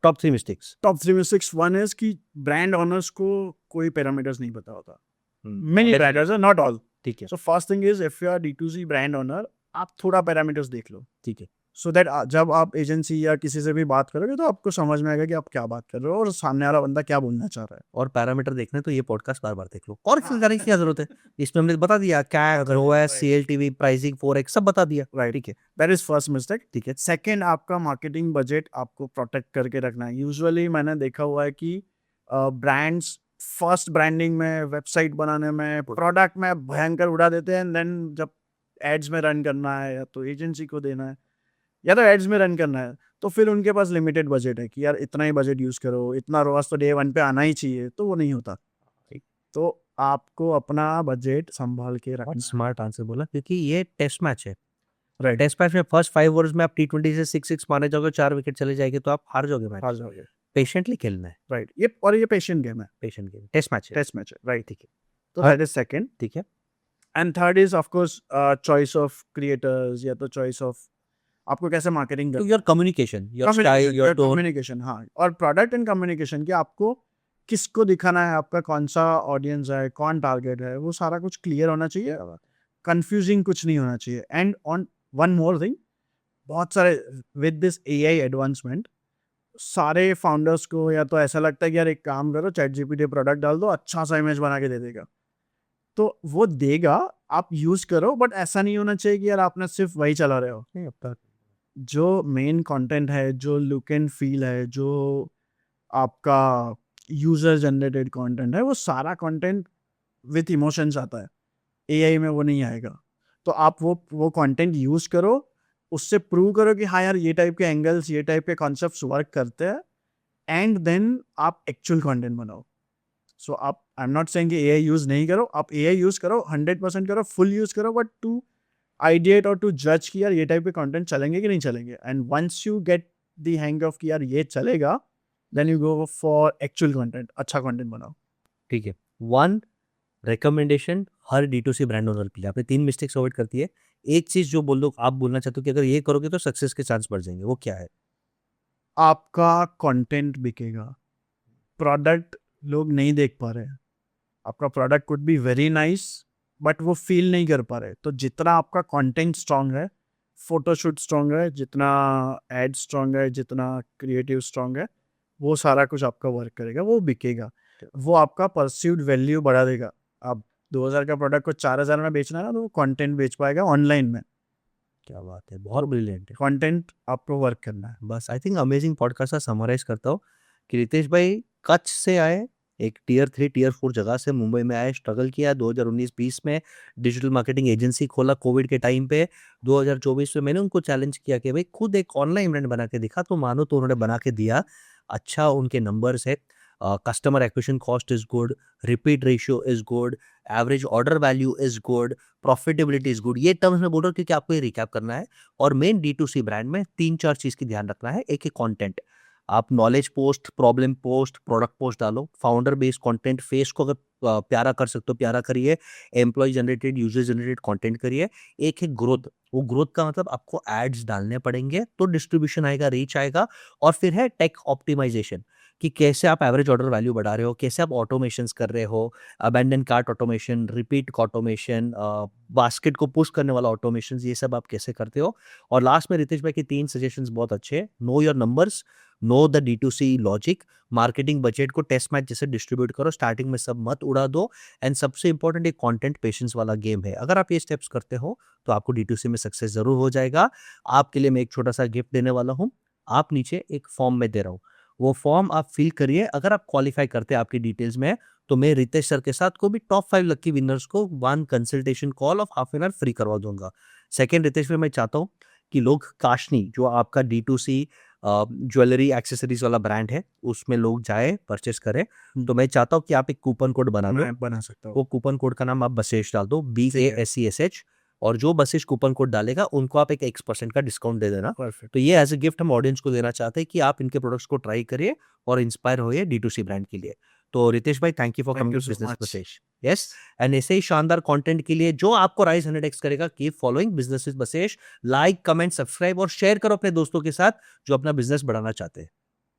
Top 3 mistakes. टॉप 3 में 6 1 इज कि ब्रांड ओनर्स को कोई पैरामीटर्स नहीं पता होता। Many That's- branders are not all. ठीक है, so first thing is if you are D2C brand owner, आप थोड़ा पैरामीटर्स देख लो, ठीक है। सो दैट जब आप एजेंसी या किसी से भी बात करोगे तो आपको समझ में आएगा कि आप क्या बात कर रहे हो और सामने वाला बंदा क्या बोलना चाह रहा है। और पैरामीटर देखना है तो ये पॉडकास्ट बार-बार देख लो। और किसी जानने की क्या ज़रूरत है? इसमें हमने बता दिया कैक, ROAS, CLTV, प्राइसिंग, फॉरेक्स सब बता दिया। राइट, ठीक है, दैट इज फर्स्ट मिस्टेक। ठीक है। सेकेंड, आपका मार्केटिंग बजट आपको प्रोटेक्ट करके रखना है। यूजुअली मैंने देखा हुआ है कि ब्रांड्स फर्स्ट ब्रांडिंग में, वेबसाइट बनाने में, प्रोडक्ट में भयंकर उड़ा देते हैं, देन जब एड्स में रन करना है या तो एजेंसी को देना है या तो एड्स में रन करना है, तो फिर उनके पास लिमिटेड बजट है कि यार इतना ही बजट यूज़ करो, इतना रोआस तो डे 1 पे आना ही चाहिए, तो वो नहीं होता। तो आपको अपना बजट संभाल के बहुत रखना स्मार्ट आंसर बोला, क्योंकि ये टेस्ट मैच है। है। राइट, टेस्ट मैच में फर्स्ट 5 ओवर्स में आप T20 से 6-6 मारने जाओगे, 4 विकेट चले जाएंगे तो आप हार जाओगे मैच। हार जाओगे। पेशेंटली खेलना है, राइट, ये और ये पेशेंट गेम है, पेशेंट गेम, टेस्ट मैच है। टेस्ट मैच है। राइट, ठीक है, तो हाँ, दैट इज सेकंड। ठीक है। And third is of course choice of creators या तो चॉइस ऑफ आपको कैसे मार्केटिंग तो करना your communication, your style, your tone. Communication, हाँ, और प्रोडक्ट एंड कम्युनिकेशन कि आपको किसको दिखाना है, आपका कौन सा ऑडियंस है, कौन टारगेट है, वो सारा कुछ क्लियर होना चाहिए, कंफ्यूजिंग कुछ नहीं होना चाहिए। And on one more thing, बहुत सारे विद दिस एआई एडवांसमेंट, सारे फाउंडर्स को या तो ऐसा लगता है कि यार एक काम करो, चैट जीपीटी प्रोडक्ट डाल दो, अच्छा सा इमेज बना के दे देगा, तो वो देगा, आप यूज करो, बट ऐसा नहीं होना चाहिए कि यार आपने सिर्फ वही चला रहे हो। नहीं, अब तक जो मेन कंटेंट है, जो लुक एंड फील है, जो आपका यूजर जनरेटेड कंटेंट है, वो सारा कंटेंट विथ इमोशंस आता है। एआई में वो नहीं आएगा। तो आप वो कंटेंट यूज करो, उससे प्रूव करो कि हाँ यार ये टाइप के एंगल्स, ये टाइप के कॉन्सेप्ट्स वर्क करते हैं, एंड देन आप एक्चुअल कंटेंट बनाओ। सो आप, आई एम नॉट सेइंग कि एआई यूज नहीं करो, आप एआई यूज करो, 100% करो, फुल यूज करो, बट टू आइडिएट और टू जज कि यार ये टाइप के कंटेंट चलेंगे कि नहीं चलेंगे। And once you get the hang of कि यार ये चलेगा, then you go for actual content, अच्छा कंटेंट बनाओ। ठीक है। 1 रिकमेंडेशन हर D2C ब्रांड ओनर के लिए, आपने 3 मिस्टेक्स अवॉइड करती है। एक चीज़ जो बोल दो, आप बोलना चाहते हो कि अगर ये करोगे तो सक्सेस के चांस बढ़ जाएँगे, वो क्या है? आपका कंटेंट बिकेगा, प्रोडक्ट लोग नहीं देख पा रहे हैं। आपका product could be very nice, but वो फील नहीं कर पा रहे। तो जितना आपका कंटेंट स्ट्रांग है, फोटोशूट स्ट्रांग है, जितना एड स्ट्रांग है, जितना क्रिएटिव स्ट्रांग है, वो सारा कुछ आपका वर्क करेगा, वो बिकेगा, वो आपका परसीव्ड वैल्यू बढ़ा देगा। आप 2000 का प्रोडक्ट को 4000 में बेचना है ना, तो वो कंटेंट बेच पाएगा ऑनलाइन में। क्या बात है, बहुत ब्रिलियंट है। कंटेंट आपको वर्क करना है। बस आई थिंक अमेजिंग पॉडकास्ट था। समराइज़ करता हूँ कि रितेश भाई कच्छ से आए, एक टियर 3, टियर 4 जगह से मुंबई में आए, स्ट्रगल किया, 2019-20 में डिजिटल मार्केटिंग एजेंसी खोला कोविड के टाइम पे। 2024 में मैंने उनको चैलेंज किया कि भाई खुद एक ऑनलाइन ब्रांड बना के दिखा, तो मानो तो उन्होंने बना के दिया। अच्छा उनके नंबर्स है। Customer acquisition cost is good, repeat ratio is good, average order value is good, profitability is good. ये टर्म्स में बोल रहा हूँ क्योंकि आपको ये रिकैप करना है। और मेन D2C ब्रांड में 3-4 चीज़ की ध्यान रखना है। एक है कंटेंट, आप knowledge post, problem post, product post डालो। फाउंडर बेस्ड कंटेंट, फेस को अगर प्यारा कर सकते हो प्यारा करिए। Employ generated, user generated content करिए। एक है ग्रोथ, वो ग्रोथ का मतलब आपको एड्स डालने पड़ेंगे तो डिस्ट्रीब्यूशन आएगा, रीच आएगा। और फिर है टेक ऑप्टिमाइजेशन, कि कैसे आप एवरेज ऑर्डर वैल्यू बढ़ा रहे हो, कैसे आप ऑटोमेशंस कर रहे हो, abandon cart automation, repeat automation, basket को पुश करने वाला ऑटोमेशन, ये सब आप कैसे करते हो। और लास्ट में रितेश भाई के 3 सजेशंस बहुत अच्छे हैं। Know your numbers, know the D2C logic, marketing budget को टेस्ट मैच जैसे डिस्ट्रीब्यूट करो, स्टार्टिंग में सब मत उड़ा दो। एंड सबसे इंपॉर्टेंट एक कंटेंट पेशेंस वाला गेम है। अगर आप ये स्टेप्स करते हो तो आपको D2C में सक्सेस जरूर हो जाएगा। आपके लिए मैं एक छोटा सा गिफ्ट देने वाला हूँ। आप नीचे एक फॉर्म में दे रहा हूँ, वो फॉर्म आप फिल करिए। अगर आप क्वालिफाई करते हैं आपकी डिटेल्स में, तो मैं रितेश सर के साथ को भी टॉप 5 लकी विनर्स को 1 consultation call of half an hour free करवा दूंगा। सेकंड रितेश भाई, मैं चाहता हूँ कि लोग काशनी, जो आपका D2C ज्वेलरी एक्सेसरीज वाला ब्रांड है, उसमें लोग जाए परचेस करें। तो मैं चाहता हूँ कि आप एक कूपन कोड बना दो। मैं बना सकता हूँ। वो कूपन कोड का नाम आप बसेश डाल दो, ठीक है। BASESH। और जो बसेश कूपन कोड डालेगा उनको आप एक X% का डिस्काउंट दे देना। परफेक्ट। तो ये एज ए गिफ्ट हम ऑडियंस को देना चाहते हैं कि आप इनके प्रोडक्ट्स को ट्राई करिए और इंस्पायर होइए D2C ब्रांड के लिए। तो रितेश भाई, thank you for Thank coming you to so business much. Basesh. Yes, and ऐसे ही शानदार कंटेंट के लिए जो आपको राइज 100x करेगा, keep following business with Basesh. Like, comment, subscribe और शेयर करो अपने दोस्तों के साथ जो अपना बिजनेस बढ़ाना चाहते हैं।